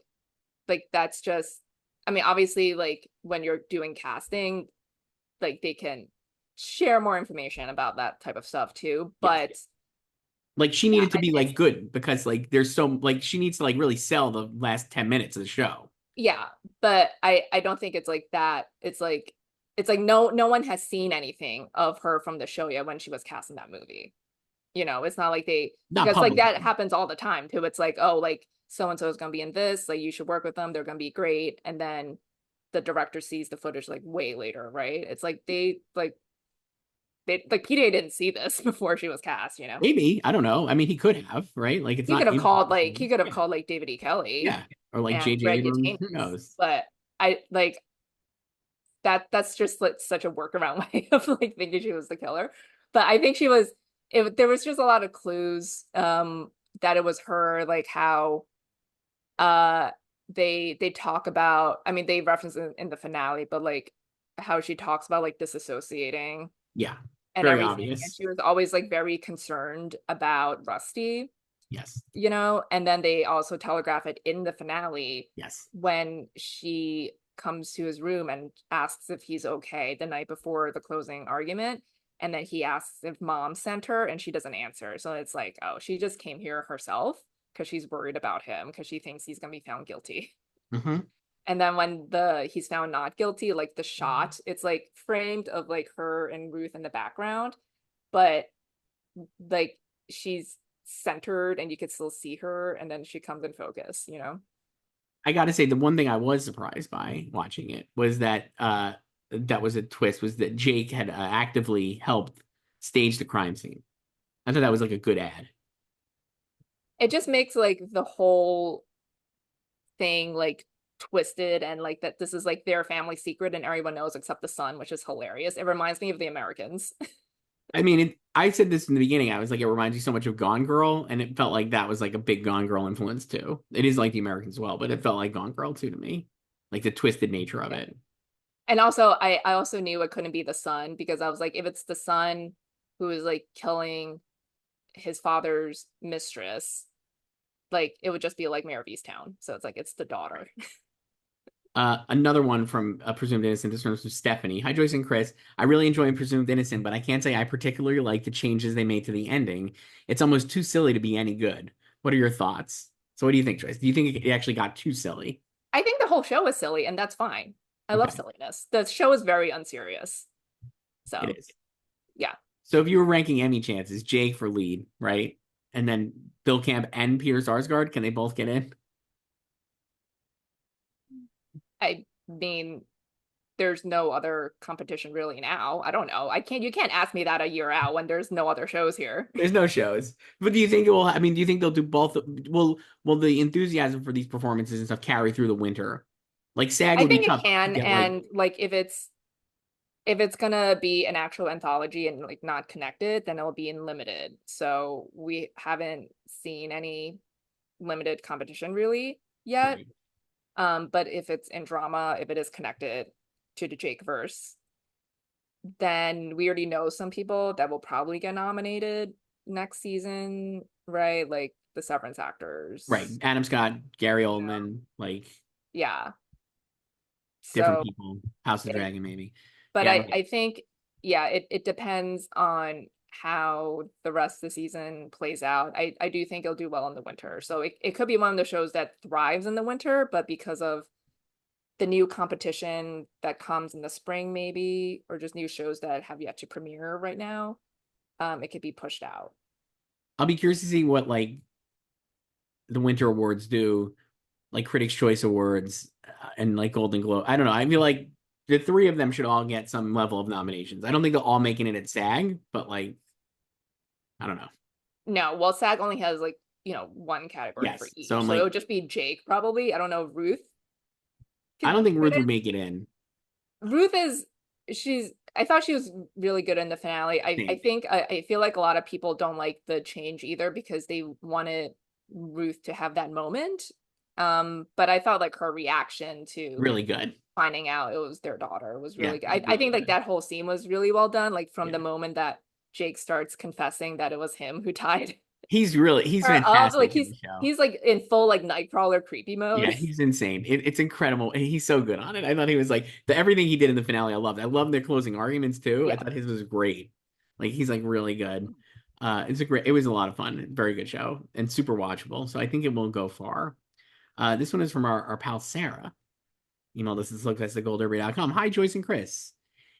like that's just I mean obviously like when you're doing casting like they can share more information about that type of stuff too, Yes. but Like she yeah needed to be like good because like there's so like she needs to like really sell the last 10 minutes of the show. yeah, but I don't think it's like that. It's like no one has seen anything of her from the show yet when she was cast in that movie. You know, it's not like they Not because like public. that happens all the time too. It's like, oh, like so and so is gonna be in this, like you should work with them, they're gonna be great. And then the director sees the footage like way later, right? It's like they like PDA didn't see this before she was cast, you know. Maybe. I don't know. I mean, he could have, right? Like it's not in He could have yeah. called like David E. Kelly Yeah. Or like and JJ Greg Abrams. Yaitanes, Who knows? but I like that's just like such a workaround way of like thinking she was the killer. But I think she was there was just a lot of clues that it was her, like how uh they talk about I mean they reference it in the finale, but like how she talks about like disassociating Yeah. and Very everything. And obvious. she was always like very concerned about Rusty, Yes. and then they also telegraph it in the finale Yes. when she comes to his room and asks if he's okay the night before the closing argument. And then he asks if mom sent her and she doesn't answer. So it's like, oh, she just came here herself because she's worried about him because she thinks he's going to be found guilty. Mm-hmm. And then when he's found not guilty, like the shot, it's like framed of like her and Ruth in the background, but like she's centered and you could still see her and then she comes in focus. I gotta say, the one thing I was surprised by watching it was that that was a twist, was that Jake had actively helped stage the crime scene. I thought that was like a good ad. It just makes like the whole thing like twisted and like that this is like their family secret and everyone knows except the son, which is hilarious. It reminds me of the Americans. I mean, I said this in the beginning. I was like, it reminds you so much of Gone Girl, and it felt like that was like a big Gone Girl influence too. It is like the Americans as well, but it felt like Gone Girl too to me, like the twisted nature of Yeah. it. And also I also knew it couldn't be the son because I was like, if it's the son who is like killing his father's mistress, like it would just be like Mayor of Easttown. So it's like it's the daughter. Another one from Presumed Innocent. This one's from Stephanie. Hi, Joyce and Chris. I really enjoy Presumed Innocent, but I can't say I particularly like the changes they made to the ending. It's almost too silly to be any good. What are your thoughts? So, what do you think, Joyce? Do you think it actually got too silly? I think the whole show is silly and that's fine. I love Okay, silliness. The show is very unserious. it So is. yeah. So, if you were ranking Emmy chances, Jake for lead, right? And then Bill Camp and Peter Sarsgaard, can they both get in? I mean, there's no other competition really now. I don't know. You can't ask me that a year out when there's no other shows here. There's no shows. But do you think it will? I mean, do you think they'll do both? Will the enthusiasm for these performances and stuff carry through the winter? Like SAG I would be think it tough to can, get like and like if it's gonna be an actual anthology and like not connected, then it'll be in limited. So we haven't seen any limited competition really yet. right. But if it's in drama, if it is connected to the Jake verse, then we already know some people that will probably get nominated next season, right? Like the Severance Right. actors. Adam Scott, Gary Yeah. Oldman, like Yeah. different So people. House of it, Dragon, maybe. but Yeah, I I don't get I think yeah, it depends on how the rest of the season plays out. I do think it'll do well in the winter. So it could be one of the shows that thrives in the winter, but because of the new competition that comes in the spring, maybe, or just new shows that have yet to premiere right now, it could be pushed out. I'll be curious to see what like the Winter Awards do, like Critics' Choice Awards and like Golden Globe. I don't know. I feel like the three of them should all get some level of nominations. I don't think they'll all making it at SAG, but like I don't know. No, well, SAG only has like, one category for Yes. So each. I'm So it like, would just be Jake probably. I don't know if Ruth I could don't think get Ruth in. would make it in. Ruth is I thought she was really good in the finale. I Same. think I feel like a lot of people don't like the change either because they wanted Ruth to have that moment. But I thought like her reaction to Really good. finding out it was their daughter was Yeah, really good. I really think like good. that whole scene was really well done. Like from Yeah. the moment that Jake starts confessing that it was him who tied He's her up, like fantastic in he's the show. he's like in full like Nightcrawler creepy Yeah, mode. he's insane. It's incredible. And he's so good on it. I thought he was like everything he did in the finale. I loved. I loved their closing arguments too. I Yeah. thought his was great. Like he's like really good. It was a lot of fun. Very good show and super watchable. So I think it will go far. This one is from our pal Sarah. Email this is slugfest@goldderby.com. Hi, Joyce and Chris.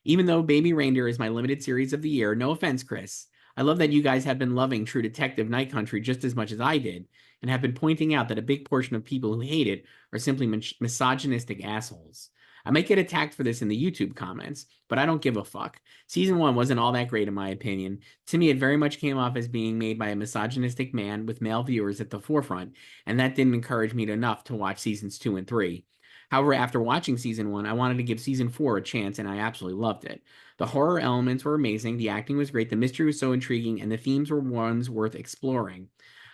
Even though Baby Reindeer is my limited series of the year, no offense, Chris. I love that you guys have been loving True Detective Night Country just as much as I did, and have been pointing out that a big portion of people who hate it are simply misogynistic assholes. I might get attacked for this in the YouTube comments, but I don't give a fuck. Season 1 wasn't all that great in my opinion. To me, it very much came off as being made by a misogynistic man with male viewers at the forefront, and that didn't encourage me enough to watch seasons 2 and 3. However, after watching season 1, I wanted to give season 4 a chance, and I absolutely loved it. The horror elements were amazing, the acting was great, the mystery was so intriguing, and the themes were ones worth exploring.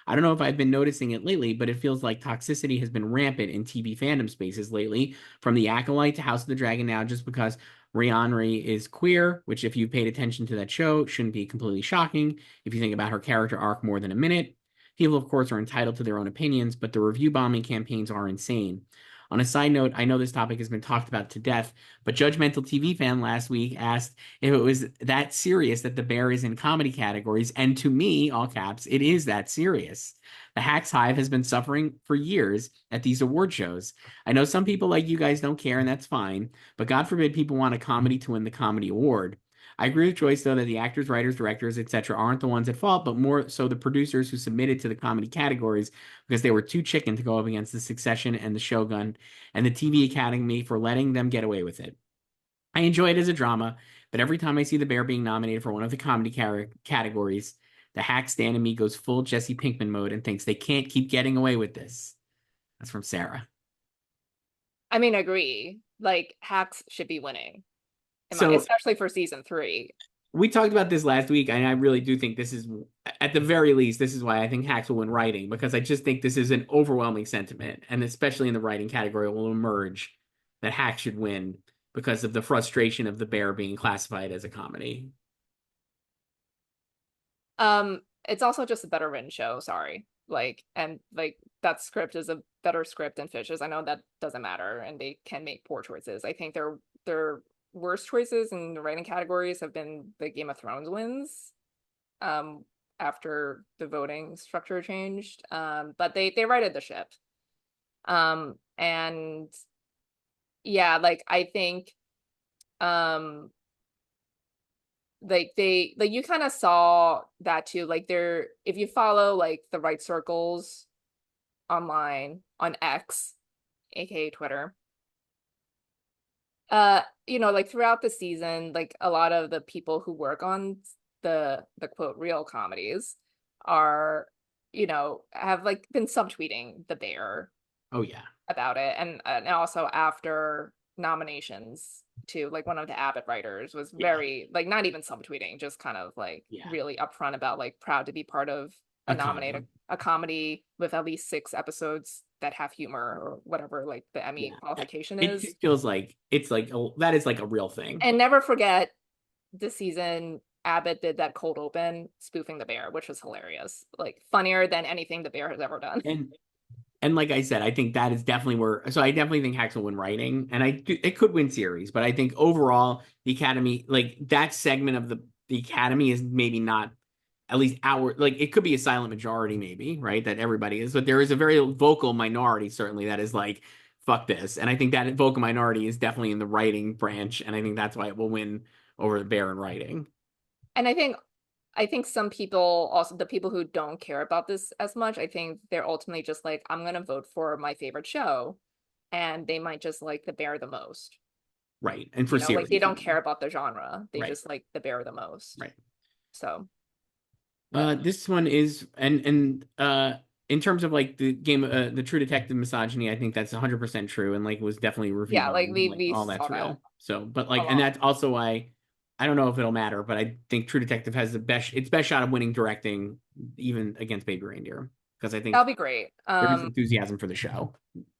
I don't know if I've been noticing it lately, but it feels like toxicity has been rampant in TV fandom spaces lately, from The Acolyte to House of the Dragon now, just because Rihanna is queer, which if you paid attention to that show, shouldn't be completely shocking if you think about her character arc more than a minute. People, of course, are entitled to their own opinions, but the review bombing campaigns are insane. On a side note, I know this topic has been talked about to death, but Judgmental TV fan last week asked if it was that serious that The Bear is in comedy categories, and to me, all caps, it is that serious. The Hacks Hive has been suffering for years at these award shows. I know some people like you guys don't care, and that's fine, but God forbid people want a comedy to win the comedy award. I agree with Joyce, though, that the actors, writers, directors, etc., aren't the ones at fault, but more so the producers who submitted to the comedy categories because they were too chicken to go up against the Succession and the Shogun and the TV Academy for letting them get away with it. I enjoy it as a drama, but every time I see The Bear being nominated for one of the comedy categories, the hack stand in me goes full Jesse Pinkman mode and thinks they can't keep getting away with this. That's from Sarah. I mean, agree. Like, Hacks should be winning, So especially for season 3. we talked about this last week, and I really do think this is, at the very least, this is why I think Hacks will win writing, because I just think this is an overwhelming sentiment, and especially in the writing category, it will emerge that Hacks should win because of the frustration of The Bear being classified as a comedy. It's also just a better written show, sorry. Like, and like that script is a better script than Fish's. I know that doesn't matter, and they can make poor choices. I think their worst choices in the writing categories have been the Game of Thrones wins, after the voting structure changed. But they righted the ship. And yeah, like I think like you kind of saw that too, like if you follow like the right circles online on X, aka Twitter, like throughout the season, like a lot of the people who work on the quote real comedies are, have like been subtweeting The Bear Oh, yeah. about it, and also after nominations too, like one of the Abbott writers was very like not even subtweeting, just kind of like really upfront about like proud to be part of a comedy with at least 6 episodes that have humor or whatever like the Emmy qualification is. It feels like it's like that is like a real thing. And never forget this season Abbott did that cold open spoofing The Bear, which was hilarious, like funnier than anything The Bear has ever done. And like I said, I think that is definitely where. So I definitely think Hacks will win writing, and it could win series, but I think overall the Academy, like that segment of the Academy, is maybe not, at least our, like it could be a silent majority, maybe, right, that everybody is, but there is a very vocal minority certainly that is like fuck this, and I think that vocal minority is definitely in the writing branch, and I think that's why it will win over The Bear in writing. And I think some people, also the people who don't care about this as much, I think they're ultimately just like, I'm gonna vote for my favorite show, and they might just like The Bear the most. Right. And for series, like they don't care about the genre. They right. just like The Bear the most. Right. So this one is, and in terms of like the game, the True Detective misogyny, I think that's 100% true, and like was definitely reviewed. Yeah, like we all that's real. That. So, but like, and that's also why I don't know if it'll matter, but I think True Detective has its best shot of winning directing, even against Baby Reindeer, because I think that'll be great. There's enthusiasm for the show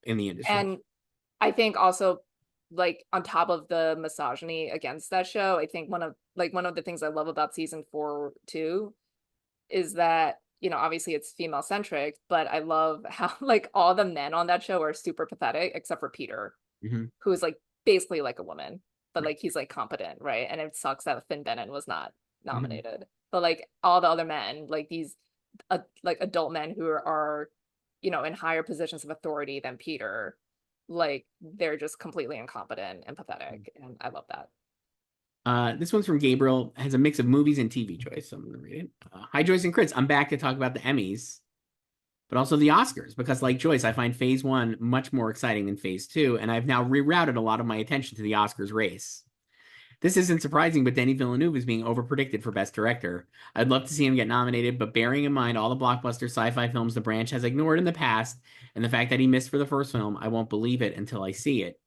in the industry, and I think also like on top of the misogyny against that show, I think one of the things I love about season 4 too is that, obviously it's female centric, but I love how like all the men on that show are super pathetic except for Peter, who is like basically like a woman, but like he's like competent, right? And it sucks that Finn Bennett was not nominated. But like all the other men, like these like adult men who are in higher positions of authority than Peter, like they're just completely incompetent and pathetic, and I love that. This one's from Gabriel. Has a mix of movies and TV, Joyce. So I'm going to read it. Hi, Joyce and Chris. I'm back to talk about the Emmys, but also the Oscars, because like Joyce, I find phase 1 much more exciting than phase 2, and I've now rerouted a lot of my attention to the Oscars race. This isn't surprising, but Denis Villeneuve is being overpredicted for Best Director. I'd love to see him get nominated, but bearing in mind all the blockbuster sci-fi films the branch has ignored in the past, and the fact that he missed for the first film, I won't believe it until I see it.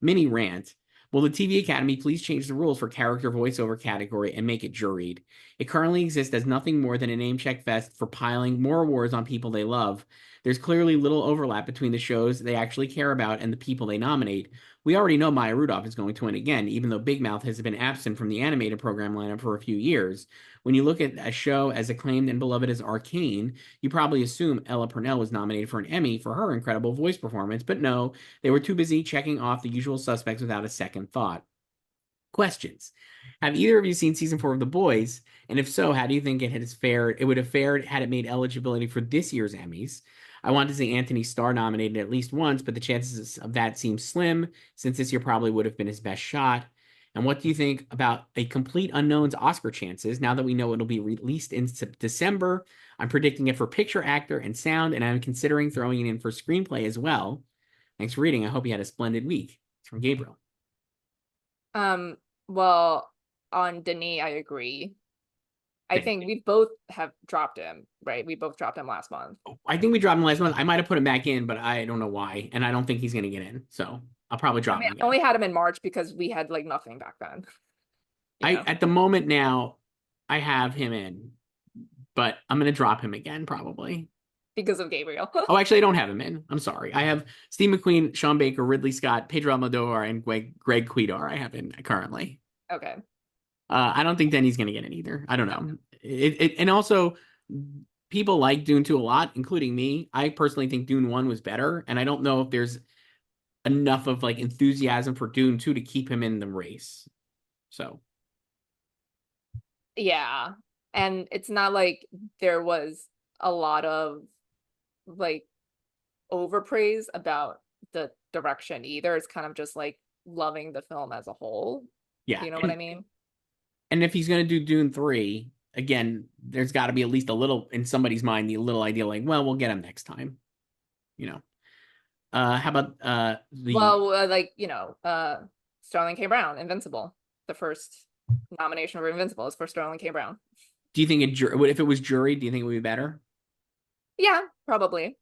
Mini rant. Will the TV Academy please change the rules for character voiceover category and make it juried? It currently exists as nothing more than a name check fest for piling more awards on people they love. There's clearly little overlap between the shows they actually care about and the people they nominate. We already know Maya Rudolph is going to win again, even though Big Mouth has been absent from the animated program lineup for a few years. When you look at a show as acclaimed and beloved as Arcane, you probably assume Ella Purnell was nominated for an Emmy for her incredible voice performance, but no, they were too busy checking off the usual suspects without a second thought. Questions. Have either of you seen season 4 of The Boys? And if so, how do you think it would have fared had it made eligibility for this year's Emmys? I want to see Anthony Starr nominated at least once, but the chances of that seem slim, since this year probably would have been his best shot. And what do you think about a complete unknown's Oscar chances now that we know it'll be released in December? I'm predicting it for picture, actor, and sound, and I'm considering throwing it in for screenplay as well. Thanks for reading. I hope you had a splendid week. It's from Gabriel. Well, on Denis, I agree. I think we both have dropped him, right? We both dropped him last month. I think we dropped him last month. I might have put him back in, but I don't know why. And I don't think he's going to get in. So I'll probably drop him again. I only had him in March because we had like nothing back then. At the moment now, I have him in, but I'm going to drop him again probably. Because of Gabriel. Oh, actually, I don't have him in. I'm sorry. I have Steve McQueen, Sean Baker, Ridley Scott, Pedro Almodovar, and Greg Cuidar I have in currently. Okay. I don't think Denny's going to get in either. I don't know. And also, people like Dune 2 a lot, including me. I personally think Dune 1 was better, and I don't know if there's enough of like enthusiasm for Dune 2 to keep him in the race. So. Yeah. And it's not like there was a lot of like overpraise about the direction either. It's kind of just like loving the film as a whole. Yeah. You know what I mean? And if he's going to do Dune 3, again, there's got to be at least a little in somebody's mind, the little idea like, well, we'll get him next time. You know. How about Sterling K. Brown, Invincible. The first nomination for Invincible is for Sterling K. Brown. Do you think if it was jury, do you think it would be better? Yeah, probably.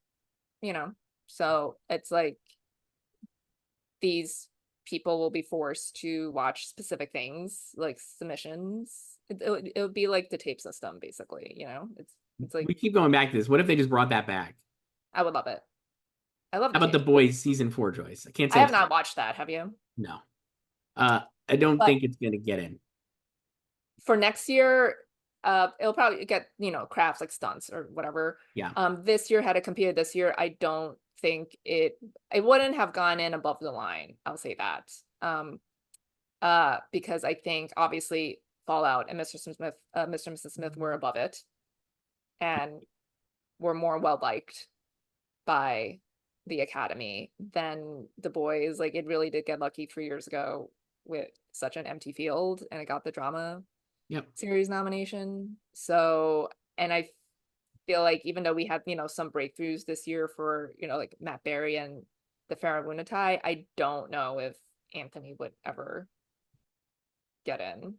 So it's like these people will be forced to watch specific things like submissions. It would be like the tape system, basically. It's like we keep going back to this. What if they just brought that back? I would love it. I love. How about The Boys season 4, Joyce? I can't say I have not watched that. Have you? No. I don't think it's gonna get in. For next year, it'll probably get crafts like stunts or whatever. Yeah. This year had it competed this year, I don't think it wouldn't have gone in above the line. I'll say that. Because I think obviously Fallout and Mr. and Mrs. Smith were above it and were more well liked by the Academy than The Boys. Like it really did get lucky 3 years ago with such an empty field, and it got the drama series nomination. So, and I feel like even though we had some breakthroughs this year for like Matt Berry and the Farah Lunatai, I don't know if Anthony would ever get in.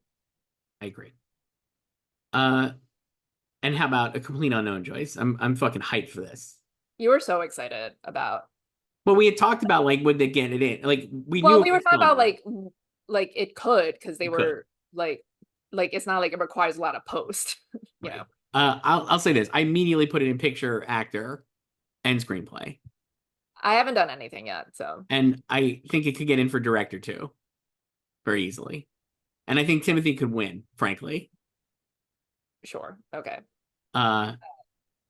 I agree. And how about A Complete Unknown, Joyce? I'm fucking hyped for this. You were so excited about. Well, we had talked about like would they get it in? Like we knew. Well, we were talking about like it could, because they were like it's not like it requires a lot of post. Right. I'll say this. I immediately put it in picture, actor, and screenplay. I haven't done anything yet, so. And I think it could get in for director too, very easily. And I think Timothy could win, frankly. Sure. Okay.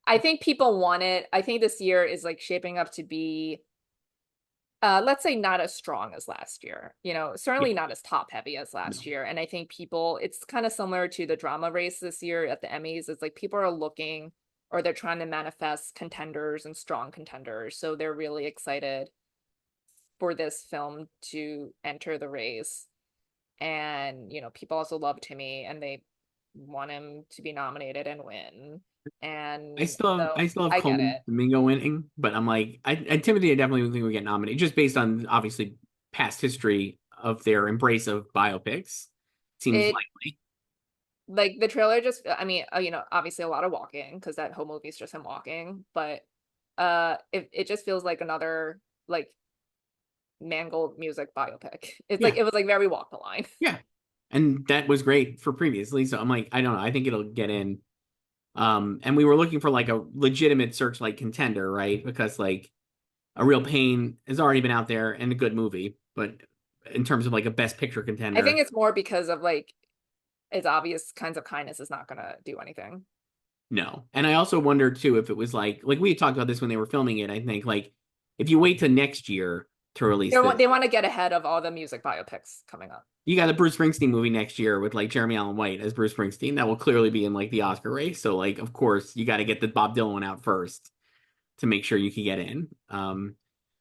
I think people want it. I think this year is like shaping up to be, let's say, not as strong as last year. Certainly not as top heavy as last year. And I think it's kind of similar to the drama race this year at the Emmys. It's like people are looking, or they're trying to manifest contenders and strong contenders. So they're really excited for this film to enter the race. And, people also love Timmy and they want him to be nominated and win. And I still have Coleman Domingo winning, but I'm like, Timothy, I definitely think we get nominated just based on obviously past history of their embrace of biopics. Seems likely. Like the trailer obviously a lot of walking, because that whole movie is just him walking, but it just feels like another like Mangold music biopic. It's like it was like very walk the line. Yeah. And that was great for previously. So I'm like, I don't know. I think it'll get in. And we were looking for like a legitimate Searchlight contender, right? Because like A Real Pain has already been out there and a good movie, but in terms of like a Best Picture I think contender, it's more because of like it's obvious Kinds of Kindness is not gonna do anything. no. And I also wonder too if it was like we talked about this when they were filming it. I think like if you wait till next year to release this, They want to get ahead of all the music biopics coming up. you got the Bruce Springsteen movie next year with like Jeremy Allen White as Bruce Springsteen. That will clearly be in like the Oscar race. So like, of course, you got to get the Bob Dylan one out first to make sure you can get in.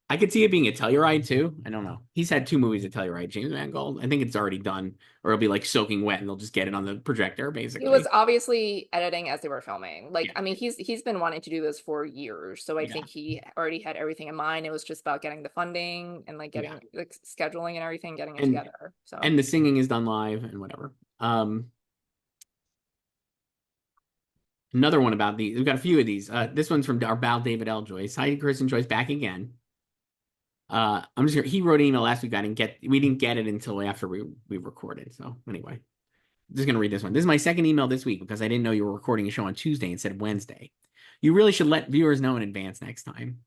I could see it being a Telluride too. I don't know. He's had two movies at Telluride, James Mangold. I think it's already done, or it'll be like soaking wet, and they'll just get it on the projector, He was basically. obviously editing as they were filming. Like, Yeah, I mean, he's been wanting to do this for years, so I yeah, think he already had everything in mind. It was just about getting the funding and like yeah. getting like scheduling and everything, getting it And together. So and the singing is done live and whatever. Another one about these. We've got a few of these. This one's from our pal David L. Joyce. Hi, Chris and Joyce, back again. I'm just gonna, he wrote an email last week. We didn't get it until after we recorded. So anyway, just gonna read this one. This is my second email this week because I didn't know you were recording a show on Tuesday instead of Wednesday. You really should let viewers know in advance next time.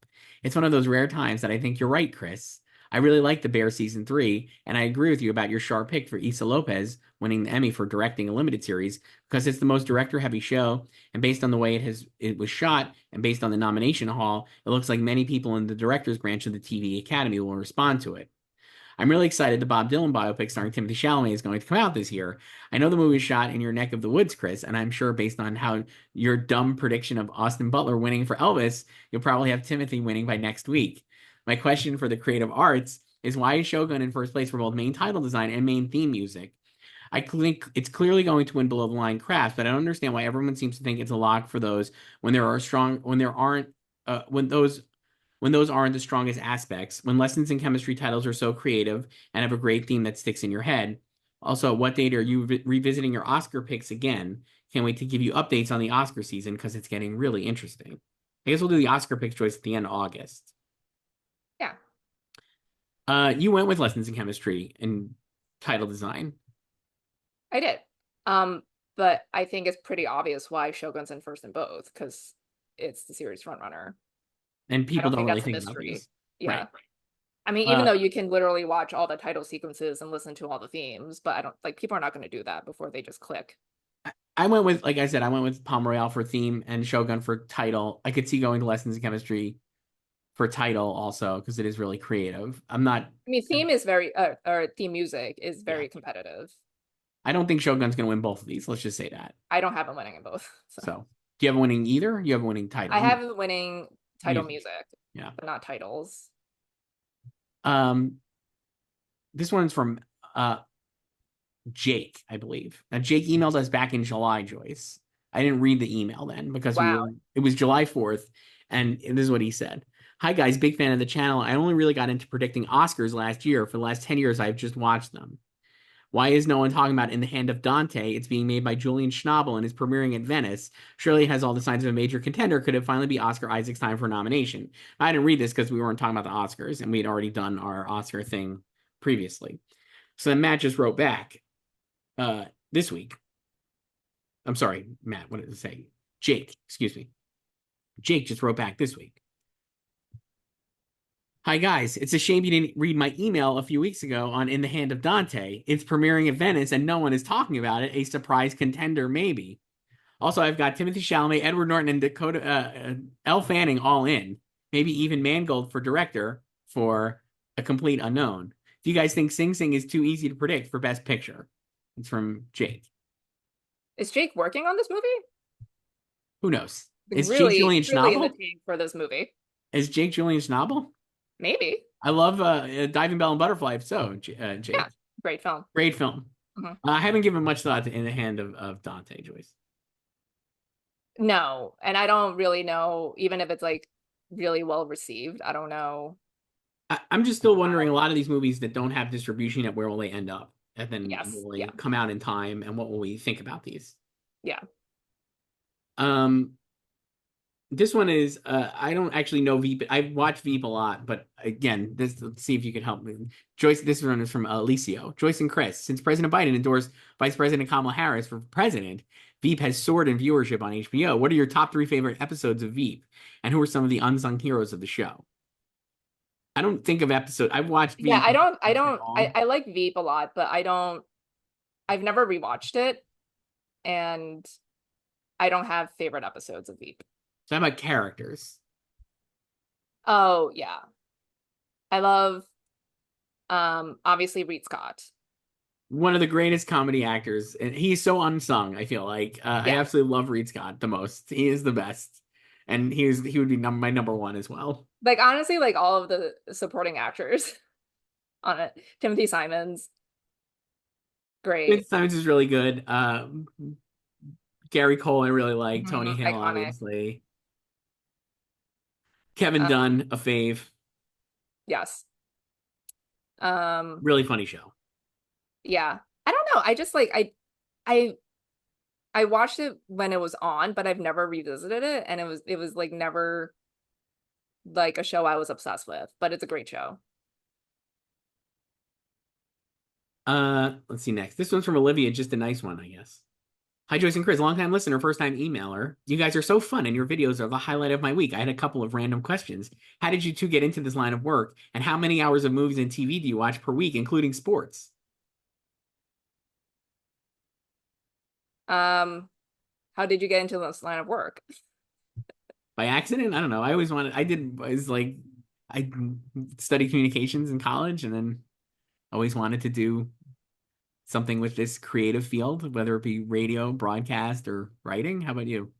It's one of those rare times that I think you're right, Chris. I really like The Bear season 3, and I agree with you about your sharp pick for Issa Lopez winning the Emmy for directing a limited series because it's the most director-heavy show, and based on the way it was shot and based on the nomination haul, it looks like many people in the directors branch of the TV Academy will respond to it. I'm really excited the Bob Dylan biopic starring Timothy Chalamet is going to come out this year. I know the movie is shot in your neck of the woods, Chris, and I'm sure based on how your dumb prediction of Austin Butler winning for Elvis, you'll probably have Timothy winning by next week. My question for the creative arts is why is Shogun in first place for both main title design and main theme music? I think it's clearly going to win below the line crafts, but I don't understand why everyone seems to think it's a lock for those when there aren't when those aren't the strongest aspects, when lessons in chemistry titles are so creative and have a great theme that sticks in your head. Also, what date are you revisiting your Oscar picks again? Can't wait to give you updates on the Oscar season because it's getting really interesting. I guess we'll do the Oscar picks choice at the end of August. yeah, You went with lessons in chemistry and title design, I did. But I think it's pretty obvious why Shogun's in first in both because it's the series frontrunner. and I people don't don't think really that's a think about mystery. these, Yeah. right? I mean, even Uh, though you can literally watch all the title sequences and listen to all the themes, but I don't like people are not going to do that before they just click. I went with, like I said, I went with Palm Royale for theme and Shogun for title. I could see going to lessons in chemistry for title also because it is really creative. I'm not, I mean, theme is very or theme music is yeah, very competitive. I don't think Shogun's going to win both of these. Let's just say that. I don't have them winning in both. So So, do you have a winning either? You have a winning I title, have them winning title music. music, Yeah. but not titles. Um, this one's from Jake, I believe. Now, Jake emailed us back in July, Joyce. I didn't read the email then because Wow. it was July 4th, and this is what he said. Hi guys, big fan of the channel. I only really got into predicting Oscars last year. For the last 10 years, I've just watched them. Why is no one talking about In the Hand of Dante? It's being made by Julian Schnabel and is premiering at Venice. Surely it has all the signs of a major contender. Could it finally be Oscar Isaac's time for nomination? I didn't read this because we weren't talking about the Oscars and we had already done our Oscar thing previously. So then Matt just wrote back this week. I'm sorry, Matt, what did it say? Jake, excuse me. Jake just wrote back this week. Hi guys, it's a shame you didn't read my email a few weeks ago on In the Hand of Dante. It's premiering at Venice and no one is talking about it. A surprise contender, maybe. Also, I've got Timothy Chalamet, Edward Norton, and Dakota Elle Fanning all in. Maybe even Mangold for director for a complete unknown. Do you guys think Sing Sing is too easy to predict for Best Picture? It's from Jake. Is Jake working on this movie? Who knows? Like Is Jake really, Julian really in the Schnabel? tank for this movie. Is Jake Julian Schnabel? Maybe. I love Diving Bell and Butterfly. If so, Yeah. Jake. Great film. Great film. Mhm. I haven't given much thought to In the Hand of Dante, Joyce. No, and I don't really know, even if it's like really well received. I don't know. I'm just still wondering a lot of these movies that don't have distribution yet, where will they end up? And then Yes. will they Yeah. come out in time? And what will we think about these? Yeah. Um, This one is I don't actually know Veep. I've watched Veep a lot, but again, this let's see if you can help me. Joyce, this one is from Alicio. Joyce and Chris. Since President Biden endorsed Vice President Kamala Harris for president, Veep has soared in viewership on HBO. What are your top three favorite episodes of Veep? And who are some of the unsung heroes of the show? I don't think of episode. I've watched Yeah, Veep. Watched it all. I like Veep a lot, but I've never rewatched it, and I don't have favorite episodes of Veep. So how about characters? Oh yeah. I love obviously Reed Scott. One of the greatest comedy actors, and he's so unsung. I feel like I Yeah. absolutely love Reed Scott the most. He is the best, and he would be my number one as well. Like honestly, like all of the supporting actors on it. Timothy Simons, Vince great. Simons is really good. Gary Cole, I really like. Tony Mhm, Hale, iconic. obviously. Kevin Uh, Dunn, a fave. yes. Um, Really funny show. yeah. I don't know. I just like I I watched it when it was on, but I've never revisited it, and it was like never like a show I was obsessed with, but it's a great show. Let's see next. This one's from Olivia, just a nice one, I guess. Hi, Joyce and Chris, longtime listener, first time emailer. You guys are so fun, and your videos are the highlight of my week. I had a couple of random questions. How did you two get into this line of work? And how many hours of movies and TV do you watch per week, including sports? Um, how did you get into this line of work? By accident? I don't know. I was like, I studied communications in college and then always wanted to do something with this creative field, whether it be radio, broadcast, or writing. How about you?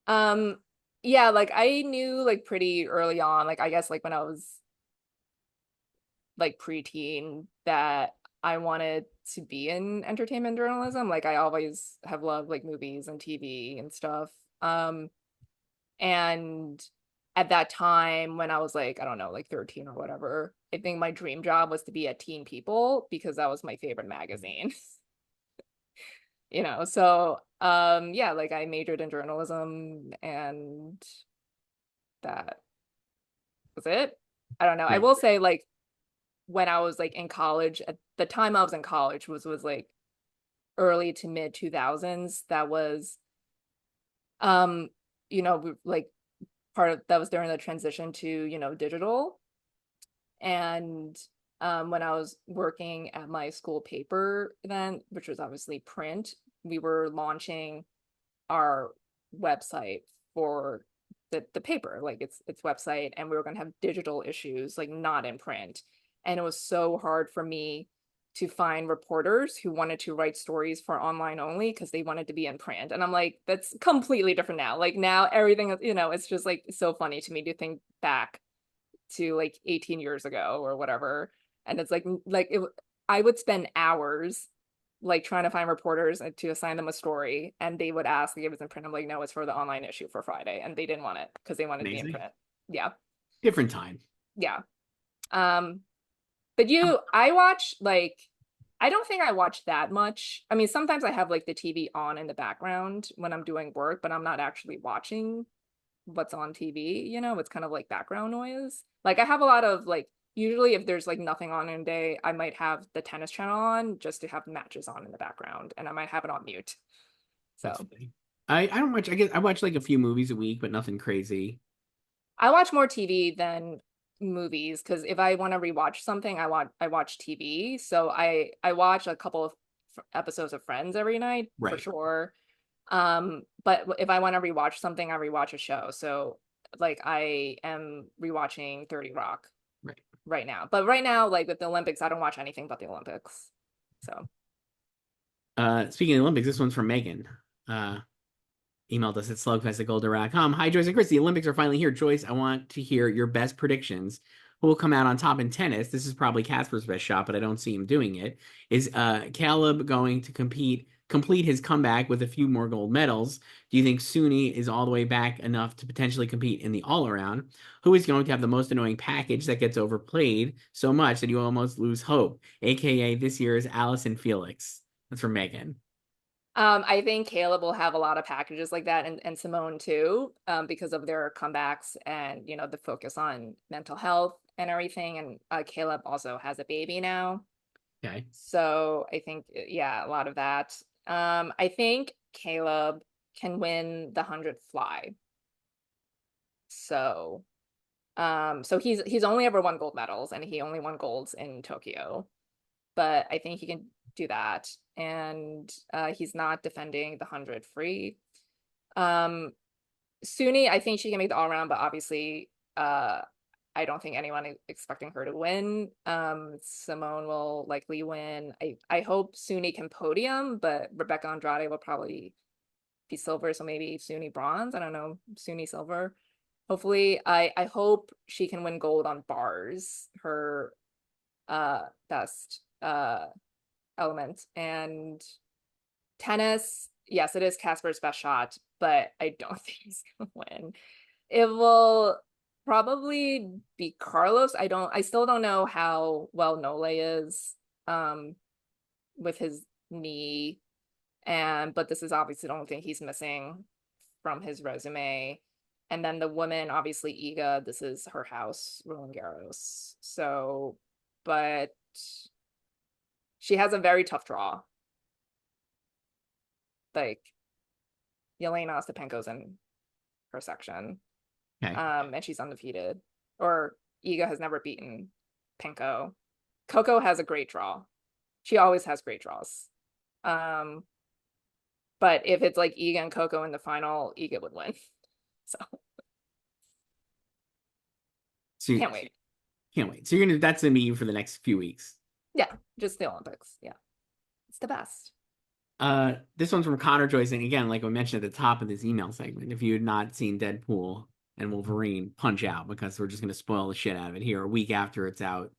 Um, yeah, like I knew like pretty early on, like I guess like when I was like preteen that I wanted to be in entertainment journalism. Like I always have loved like movies and TV and stuff. And at that time when I was like, I don't know, like 13 or whatever, I think my dream job was to be at Teen People because that was my favorite magazine. So yeah, like I majored in journalism and that was it. I don't know. I Right. will say like when I was like in college, at the time I was in college was like early to mid 2000s. That was um like part of that was during the transition to, digital. And when I was working at my school paper then, which was obviously print, we were launching our website for the paper, like its website, and we were going to have digital issues, like not in print. And it was so hard for me to find reporters who wanted to write stories for online only because they wanted to be in print. And I'm like, that's completely different now. Like now everything, it's just like so funny to me to think back to like 18 years ago or whatever. And it's I would spend hours like trying to find reporters to assign them a story, and they would ask if it was in print. I'm like, no, it's for the online issue for Friday, and they didn't want it because they wanted to be in Amazing. print. Yeah, Different time. yeah. Um, but I watch like I don't think I watch that much. I mean, sometimes I have like the TV on in the background when I'm doing work, but I'm not actually watching what's on TV, it's kind of like background noise. Like I have a lot of like usually if there's like nothing on in a day, I might have the tennis channel on just to have matches on in the background, and I might have it on mute. That's So funny. I don't watch, I guess I watch like a few movies a week, but nothing crazy. I watch more TV than movies because if I want to rewatch something, I watch TV. So I watch a couple of episodes of Friends every night for Right. sure. But if I want to rewatch something, I rewatch a show. So like I am rewatching 30 Rock Right. right now. But right now, like with the Olympics, I don't watch anything but the Olympics. So Speaking of the Olympics, this one's from Megan. Uh, emailed us at slugfest@golden.com. Hi, Joyce and Chris. The Olympics are finally here. Joyce, I want to hear your best predictions. Who will come out on top in tennis? This is probably Casper's best shot, but I don't see him doing it. Is Caleb going to complete his comeback with a few more gold medals? Do you think Suni is all the way back enough to potentially compete in the all around? Who is going to have the most annoying package that gets overplayed so much that you almost lose hope? AKA this year's Allison Felix. That's from Megan. I think Caleb will have a lot of packages like that, and Simone too, because of their comebacks and the focus on mental health and everything. And Caleb also has a baby now, Okay. so I think yeah, a lot of that. I think Caleb can win the 100 fly. So, so he's only ever won gold medals, and he only won golds in Tokyo, but I think he can do that. And he's not defending the 100 free. Suni, I think she can make the all around, but obviously, I don't think anyone is expecting her to win. Simone will likely win. I hope Suni can podium, but Rebecca Andrade will probably be silver, so maybe Suni bronze. I don't know, Suni silver. Hopefully, I hope she can win gold on bars, her best element. And tennis, yes, it is Casper's best shot, but I don't think he's gonna win. It will probably be Carlos. I still don't know how well Nole is with his knee. But this is obviously the only thing he's missing from his resume. And then the woman, obviously Iga, this is her house, Roland Garros. So, but she has a very tough draw. Like Yelena Ostapenko's in her section. Okay. And she's undefeated. Or Iga has never beaten Penko. Coco has a great draw. She always has great draws. But if it's like Iga and Coco in the final, Iga would win. So can't wait. Can't wait. So that's gonna be you for the next few weeks. Yeah, just the Olympics. Yeah. It's the best. This one's from Connor Joyce, and again, like we mentioned at the top of this email segment, if you had not seen Deadpool and Wolverine, punch out, because we're just gonna spoil the shit out of it here a week after it's out.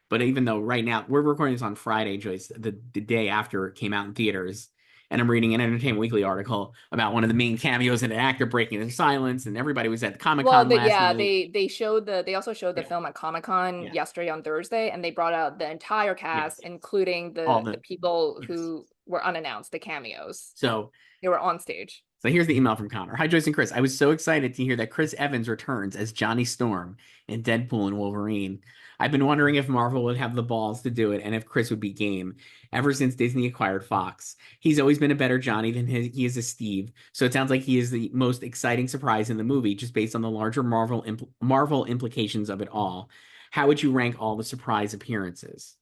But even though right now we're recording this on Friday, Joyce, the day after it came out in theaters, and I'm reading an Entertainment Weekly article about one of the main cameos and an actor breaking their silence, and everybody was at Comic-Con last yeah, night. they also showed the film at Comic-Con yesterday on Thursday, and they brought out the entire cast, including the people who were unannounced, the cameos. So they were on stage. So here's the email from Connor. Hi, Joyce and Chris. I was so excited to hear that Chris Evans returns as Johnny Storm in Deadpool and Wolverine. I've been wondering if Marvel would have the balls to do it and if Chris would be game. Ever since Disney acquired Fox, he's always been a better Johnny than he is a Steve. So it sounds like he is the most exciting surprise in the movie, just based on the larger Marvel implications of it all. How would you rank all the surprise appearances?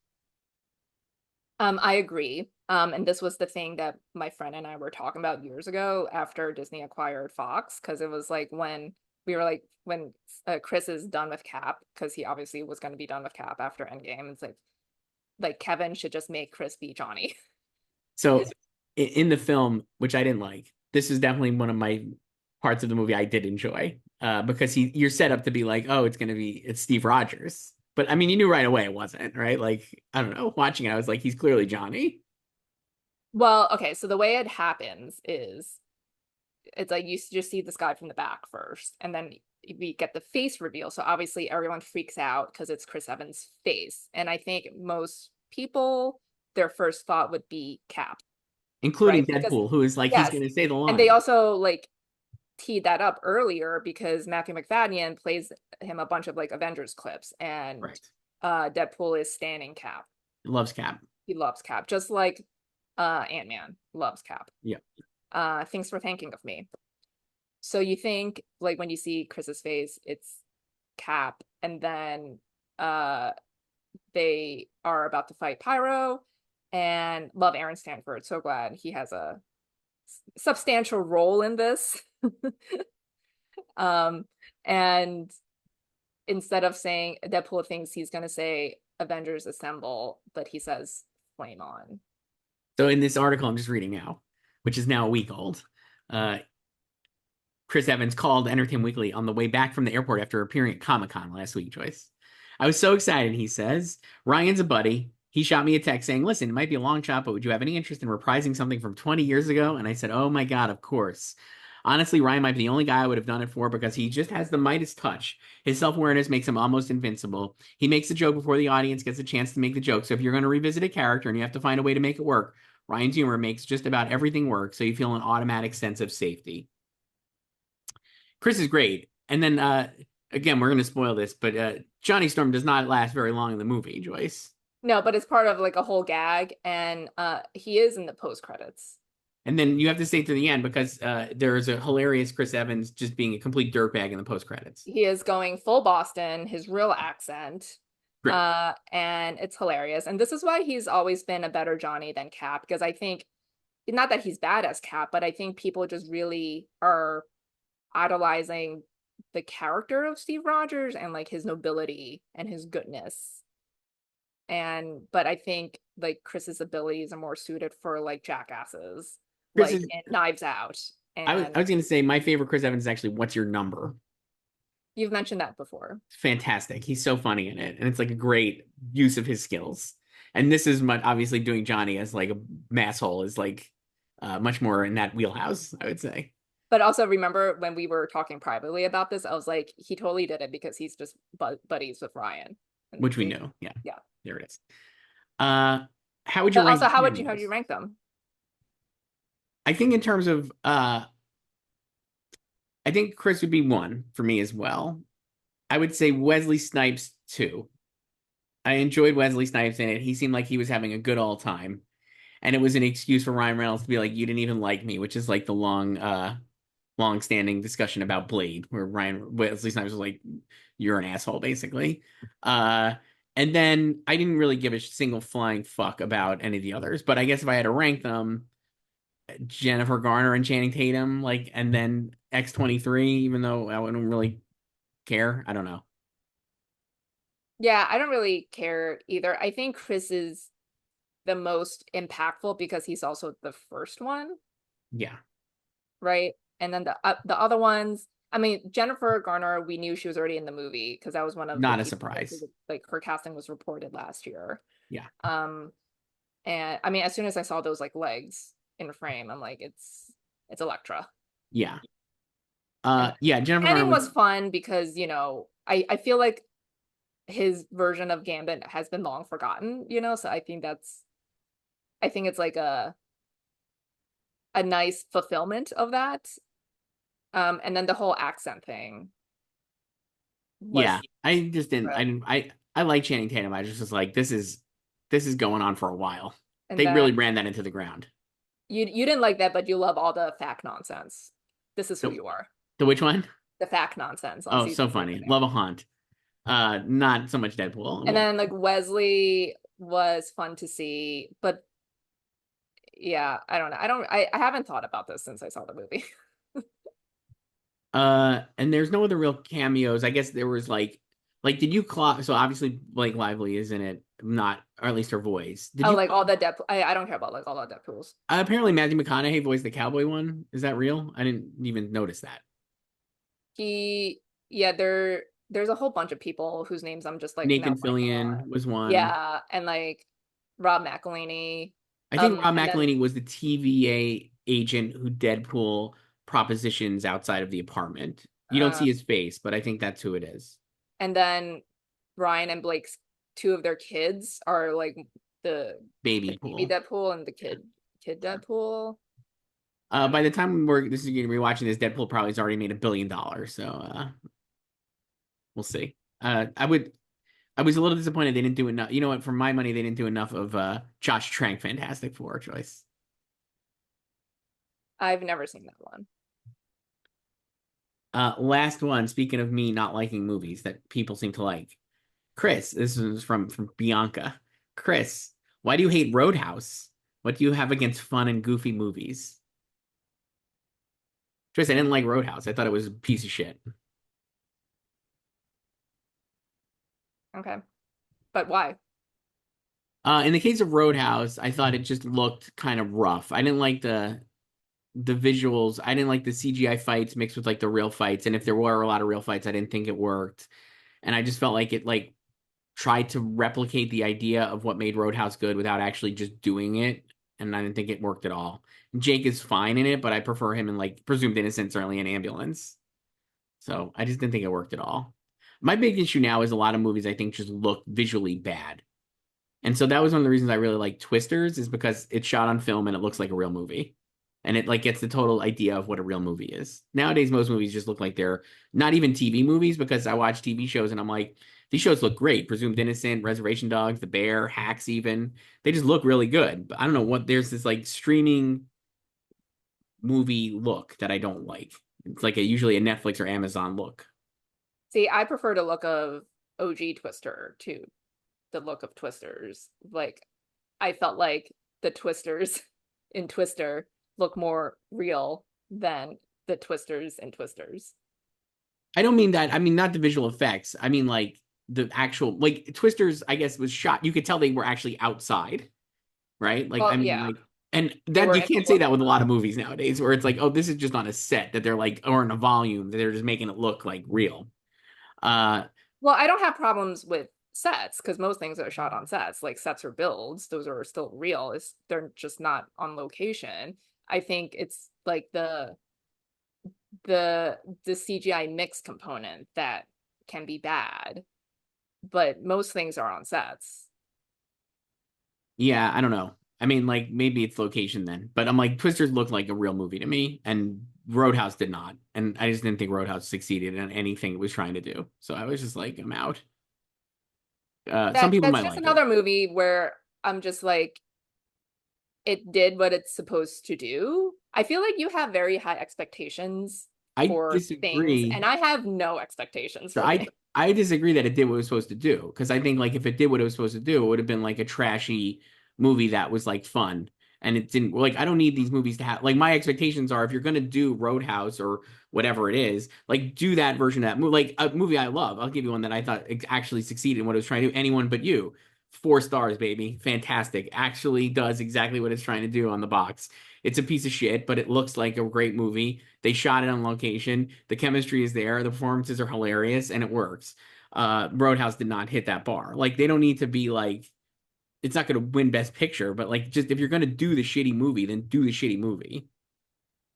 I agree. And this was the thing that my friend and I were talking about years ago after Disney acquired Fox, because it was like when Chris is done with Cap, because he obviously was going to be done with Cap after Endgame. It's like Kevin should just make Chris be Johnny. So in the film, which I didn't like, this is definitely one of my parts of the movie I did enjoy, because you're set up to be like, oh, it's Steve Rogers. But I mean, you knew right away it wasn't, right? Like, I don't know, watching it, I was like, he's clearly Johnny. Well, okay, so the way it happens is it's like you just see this guy from the back first, and then we get the face reveal. So obviously everyone freaks out because it's Chris Evans' face. And I think most people, their first thought would be Cap. Including right? Deadpool, who is like, he's going to say the line. And they also like teed that up earlier because Matthew McFadden plays him a bunch of like Avengers clips, and Deadpool is standing Cap. He loves Cap. He loves Cap, just like Ant-Man loves Cap. Yeah. Thanks for thinking of me. So you think like when you see Chris's face, it's Cap, and then they are about to fight Pyro, and love Aaron Stanford. So glad he has a substantial role in this. And instead of saying Deadpool thinks he's gonna say Avengers Assemble, but he says Flame On. So in this article I'm just reading now, which is now a week old, Chris Evans called Entertainment Weekly on the way back from the airport after appearing at Comic-Con last week, Joyce. I was so excited, he says. Ryan's a buddy. He shot me a text saying, listen, it might be a long shot, but would you have any interest in reprising something from 20 years ago? And I said, oh my God, of course. Honestly, Ryan might be the only guy I would have done it for because he just has the Midas touch. His self-awareness makes him almost invincible. He makes the joke before the audience gets a chance to make the joke. So if you're going to revisit a character and you have to find a way to make it work, Ryan's humor makes just about everything work, so you feel an automatic sense of safety. Chris is great. And then again, we're going to spoil this, but Johnny Storm does not last very long in the movie, Joyce. No, but it's part of like a whole gag, and he is in the post credits. And then you have to stay to the end because there's a hilarious Chris Evans just being a complete dirtbag in the post credits. He is going full Boston, his real accent. Great. And it's hilarious. And this is why he's always been a better Johnny than Cap, because I think, not that he's bad as Cap, but I think people just really are idolizing the character of Steve Rogers and like his nobility and his goodness. But I think like Chris's abilities are more suited for like jackasses, Chris like is, in Knives Out. I was going to say my favorite Chris Evans is actually What's Your Number? You've mentioned that before. Fantastic. He's so funny in it. And it's like a great use of his skills. And this is obviously doing Johnny as like a masshole is like much more in that wheelhouse, I would say. But also remember when we were talking privately about this, I was like, he totally did it because he's just buddies with Ryan. Which we know. Yeah. Yeah. There it is. How would you rank? Also, how would you rank them? I think in terms of I think Chris would be 1 for me as well. I would say Wesley Snipes 2. I enjoyed Wesley Snipes in it. He seemed like he was having a good all time. And it was an excuse for Ryan Reynolds to be like, you didn't even like me, which is like the long standing discussion about Blade, where Wesley Snipes was like, you're an asshole, basically. And then I didn't really give a single flying fuck about any of the others. But I guess if I had to rank them, Jennifer Garner and Channing Tatum, like, and then X-23, even though I wouldn't really care. I don't know. Yeah, I don't really care either. I think Chris is the most impactful because he's also the first one. Yeah. Right. And then the other ones, I mean, Jennifer Garner, we knew she was already in the movie because that was one of not a surprise. Like her casting was reported last year. Yeah. And I mean, as soon as I saw those like legs in frame, I'm like, it's Elektra. Yeah. Yeah, Jennifer Garner was fun because, you know, I feel like his version of Gambit has been long forgotten, you know, so I think it's like a nice fulfillment of that. And then the whole accent thing. Yeah, I just didn't. I like Channing Tatum. I just was like, this is going on for a while. And they really ran that into the ground. You didn't like that, but you love all the fact nonsense. This is who you are. The which one? The fact nonsense. Oh, so funny. Love a haunt. Not so much Deadpool. And then like Wesley was fun to see, but yeah, I don't know. I haven't thought about this since I saw the movie. And there's no other real cameos. I guess there was like did you clock? So obviously Blake Lively is in it, not, or at least her voice. Did you like all the Deadpool? I don't care about like all the Deadpools. Apparently Matthew McConaughey voiced the cowboy one. Is that real? I didn't even notice that. There's a whole bunch of people whose names I'm just like Nathan Fillion was one. Yeah, and like Rob McElhenney. I think Rob McElhenney was the TVA agent who Deadpool propositions outside of the apartment. You don't see his face, but I think that's who it is. And then Ryan and Blake's 2 of their kids are like the baby Deadpool and the kid Deadpool. By the time this is going to be watching this, Deadpool probably has already made $1 billion. So we'll see. I was a little disappointed they didn't do enough. You know what? For my money, they didn't do enough of Josh Trank Fantastic Four, Joyce. I've never seen that one. Last one, speaking of me not liking movies that people seem to like. Chris, this is from Bianca. Chris, why do you hate Roadhouse? What do you have against fun and goofy movies? Joyce, I didn't like Roadhouse. I thought it was a piece of shit. Okay. But why? In the case of Roadhouse, I thought it just looked kind of rough. I didn't like the visuals. I didn't like the CGI fights mixed with like the real fights. And if there were a lot of real fights, I didn't think it worked. And I just felt like it like tried to replicate the idea of what made Roadhouse good without actually just doing it. And I didn't think it worked at all. Jake is fine in it, but I prefer him in like Presumed Innocent, certainly in Ambulance. So I just didn't think it worked at all. My big issue now is a lot of movies I think just look visually bad. And so that was one of the reasons I really like Twisters, is because it's shot on film and it looks like a real movie. And it like gets the total idea of what a real movie is. Nowadays, most movies just look like they're not even TV movies, because I watch TV shows and I'm like, these shows look great. Presumed Innocent, Reservation Dogs, The Bear, Hacks, even. They just look really good. But I don't know what, there's this like streaming movie look that I don't like. It's like usually a Netflix or Amazon look. See, I prefer the look of OG Twister to the look of Twisters. Like, I felt like the Twisters in Twister look more real than the Twisters in Twisters. I don't mean that. I mean, not the visual effects. I mean, like the actual, like Twisters, I guess, was shot. You could tell they were actually outside, right? Like, Well, I mean, yeah, like, and they that were you in can't say that with a Florida. lot of movies nowadays, where it's like, oh, this is just on a set that they're like, or in a volume that they're just making it look like real. Uh, Well, I don't have problems with sets because most things are shot on sets, like sets or builds. Those are still real. They're just not on location. I think it's like the CGI mix component that can be bad, but most things are on sets. yeah, I don't know. I mean, like maybe it's location then, but I'm like, Twisters looked like a real movie to me, and Roadhouse did not, and I just didn't think Roadhouse succeeded in anything it was trying to do. So I was just like, I'm out. Some people That's might just like it. another movie where I'm just like, it did what it's supposed to do. I feel like you have very high expectations I for things, disagree. and I have no expectations So for things. I disagree that it did what it was supposed to do, because I think like if it did what it was supposed to do, it would have been like a trashy movie that was like fun. And it didn't, like I don't need these movies to have, like, my expectations are, if you're gonna do Roadhouse or whatever it is, like do that version of that movie. Like a movie I love, I'll give you one that I thought actually succeeded in what it was trying to do. Anyone But You. 4 stars, baby. Fantastic. Actually does exactly what it's trying to do on the box. It's a piece of shit, but it looks like a great movie. They shot it on location. The chemistry is there. The performances are hilarious, and it works. Roadhouse did not hit that bar. Like they don't need to be like, it's not going to win Best Picture, but like, just if you're going to do the shitty movie, then do the shitty movie.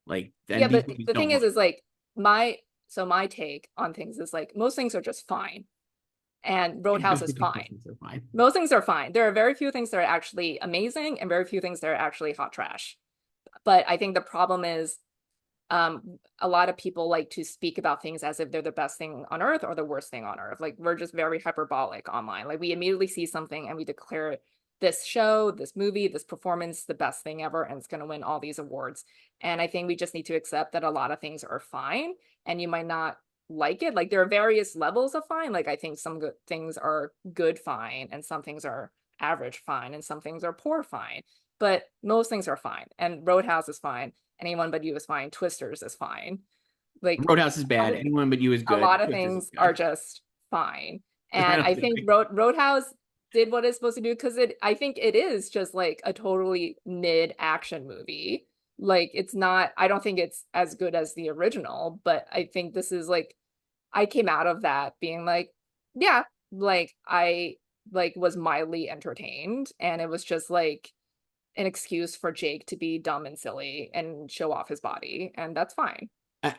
Like, Yeah, and these but movies the thing don't work. is like my my take on things is like most things are just fine, and I Roadhouse definitely is think fine. these things are fine. Most things are fine. There are very few things that are actually amazing, and very few things that are actually hot trash. But I think the problem is a lot of people like to speak about things as if they're the best thing on earth or the worst thing on earth. Like we're just very hyperbolic online. Like we immediately see something and we declare this show, this movie, this performance the best thing ever, and it's going to win all these awards. And I think we just need to accept that a lot of things are fine, and you might not like it. Like there are various levels of fine. Like I think some good things are good fine, and some things are average fine, and some things are poor fine. But most things are fine, and Roadhouse is fine. Anyone But You is fine. Twisters is fine. Like Roadhouse is bad. Anyone But You is a good. lot of Twisters is things are good. just fine. I And don't I know. think Roadhouse did what it's supposed to do because I think it is just like a totally mid action movie. Like it's not, I don't think it's as good as the original, but I think this is like, I came out of that being like, yeah, like I like was mildly entertained, and it was just like an excuse for Jake to be dumb and silly and show off his body, and that's fine.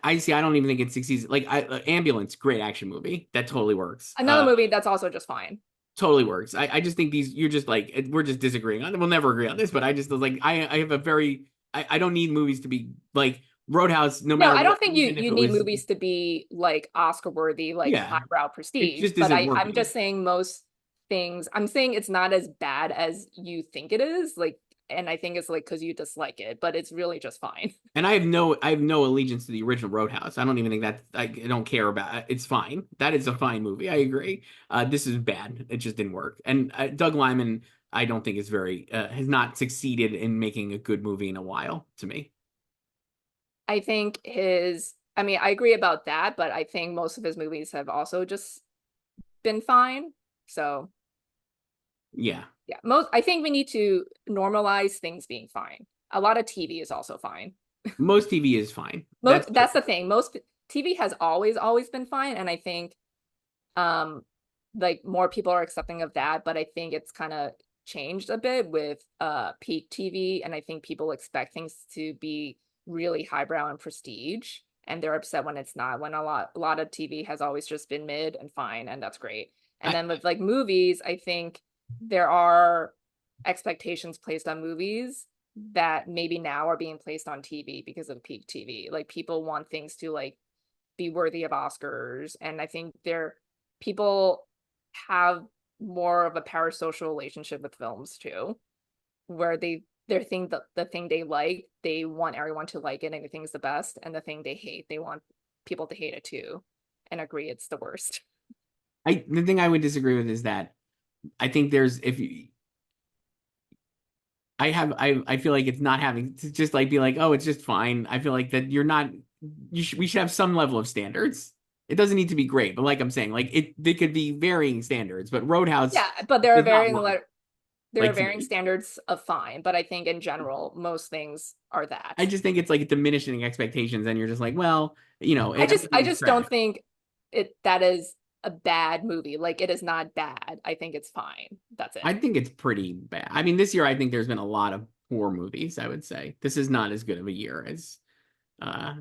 I see. I don't even think it succeeds. Like, Ambulance, great action movie. That totally works. Another movie that's also just fine. Totally works. I just think these, you're just like, we're just disagreeing on. We'll never agree on this, but I just was like, I have a very, I don't need movies to be like Roadhouse, no No, matter I what, don't think even if you it need was, movies to be like Oscar worthy, like yeah, highbrow it prestige. just But isn't I'm working. just saying most things. I'm saying it's not as bad as you think it is. Like, and I think it's like because you dislike it, but it's really just fine. And I have no allegiance to the original Roadhouse. I don't even think that, I don't care about it. It's fine. That is a fine movie. I agree. This is bad. It just didn't work. And Doug Liman, I don't think is very, has not succeeded in making a good movie in a while to me. I think I mean, I agree about that, but I think most of his movies have also just been fine. So Yeah. yeah, I think we need to normalize things being fine. A lot of TV is also fine. Most TV is fine. That's Most true. that's the thing. Most TV has always been fine, and I think um like more people are accepting of that, but I think it's kind of changed a bit with peak TV, and I think people expect things to be really highbrow and prestige, and they're upset when it's not, when a lot of TV has always just been mid and fine, and that's great. And I, then with like movies, I think there are expectations placed on movies that maybe now are being placed on TV because of peak TV. Like people want things to like be worthy of Oscars. And I think people have more of a parasocial relationship with films too, where their thing the thing they like, they want everyone to like it and they think it's the best, and the thing they hate, they want people to hate it too and agree it's the worst. The thing I would disagree with is that I think there's if you I feel like it's not having to just like be like, oh, it's just fine. I feel like that you're not we should have some level of standards. It doesn't need to be great, but like I'm saying, like they could be varying standards, but Roadhouse Yeah, but there are is not one. there are Like to varying me. standards of fine, but I think in general most things are I that. just think it's like diminishing expectations, and you're just like, well, I everything is just don't trash. think that is a bad movie. Like it is not bad. I think it's fine. That's it. I think it's pretty bad. I mean, this year I think there's been a lot of poor movies, I would say. This is not as good of a year as uh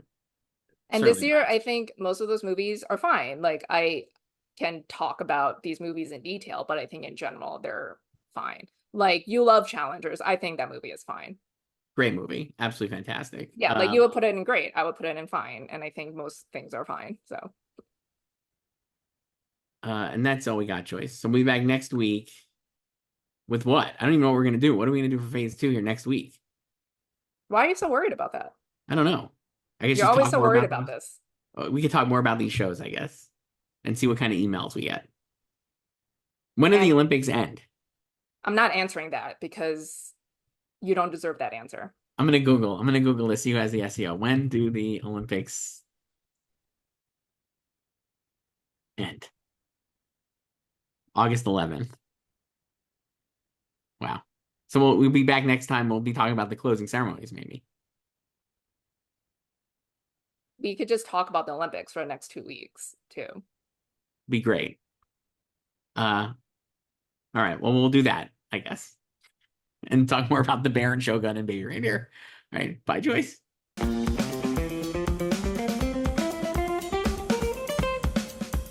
And this certainly year, I last. think most of those movies are fine. Like I can talk about these movies in detail, but I think in general they're fine. Like You Love Challengers, I think that movie is fine. Great movie. Absolutely fantastic. Yeah, like you would put it in great, I would put it in fine, and I think most things are fine. So And that's all we got, Joyce. So we'll be back next week with what? I don't even know what we're gonna do. What are we gonna do for phase two here next week? why are you so worried about that? I don't know. I guess You're just always talk so more worried about about these. this. We could talk more about these shows, I guess, and see what kind of emails we get. When do the And Olympics end? I'm not answering that because you don't deserve that answer. I'm gonna Google. I'm gonna Google to see who has the SEO. When do the Olympics end? August 11th. Wow. So we'll be back next time. We'll be talking about the closing ceremonies, maybe. We could just talk about the Olympics for the next 2 weeks too. Be great. All right. Well, we'll do that, I guess, and talk more about the Baron Shogun and Baby Reindeer. All right. Bye, Joyce.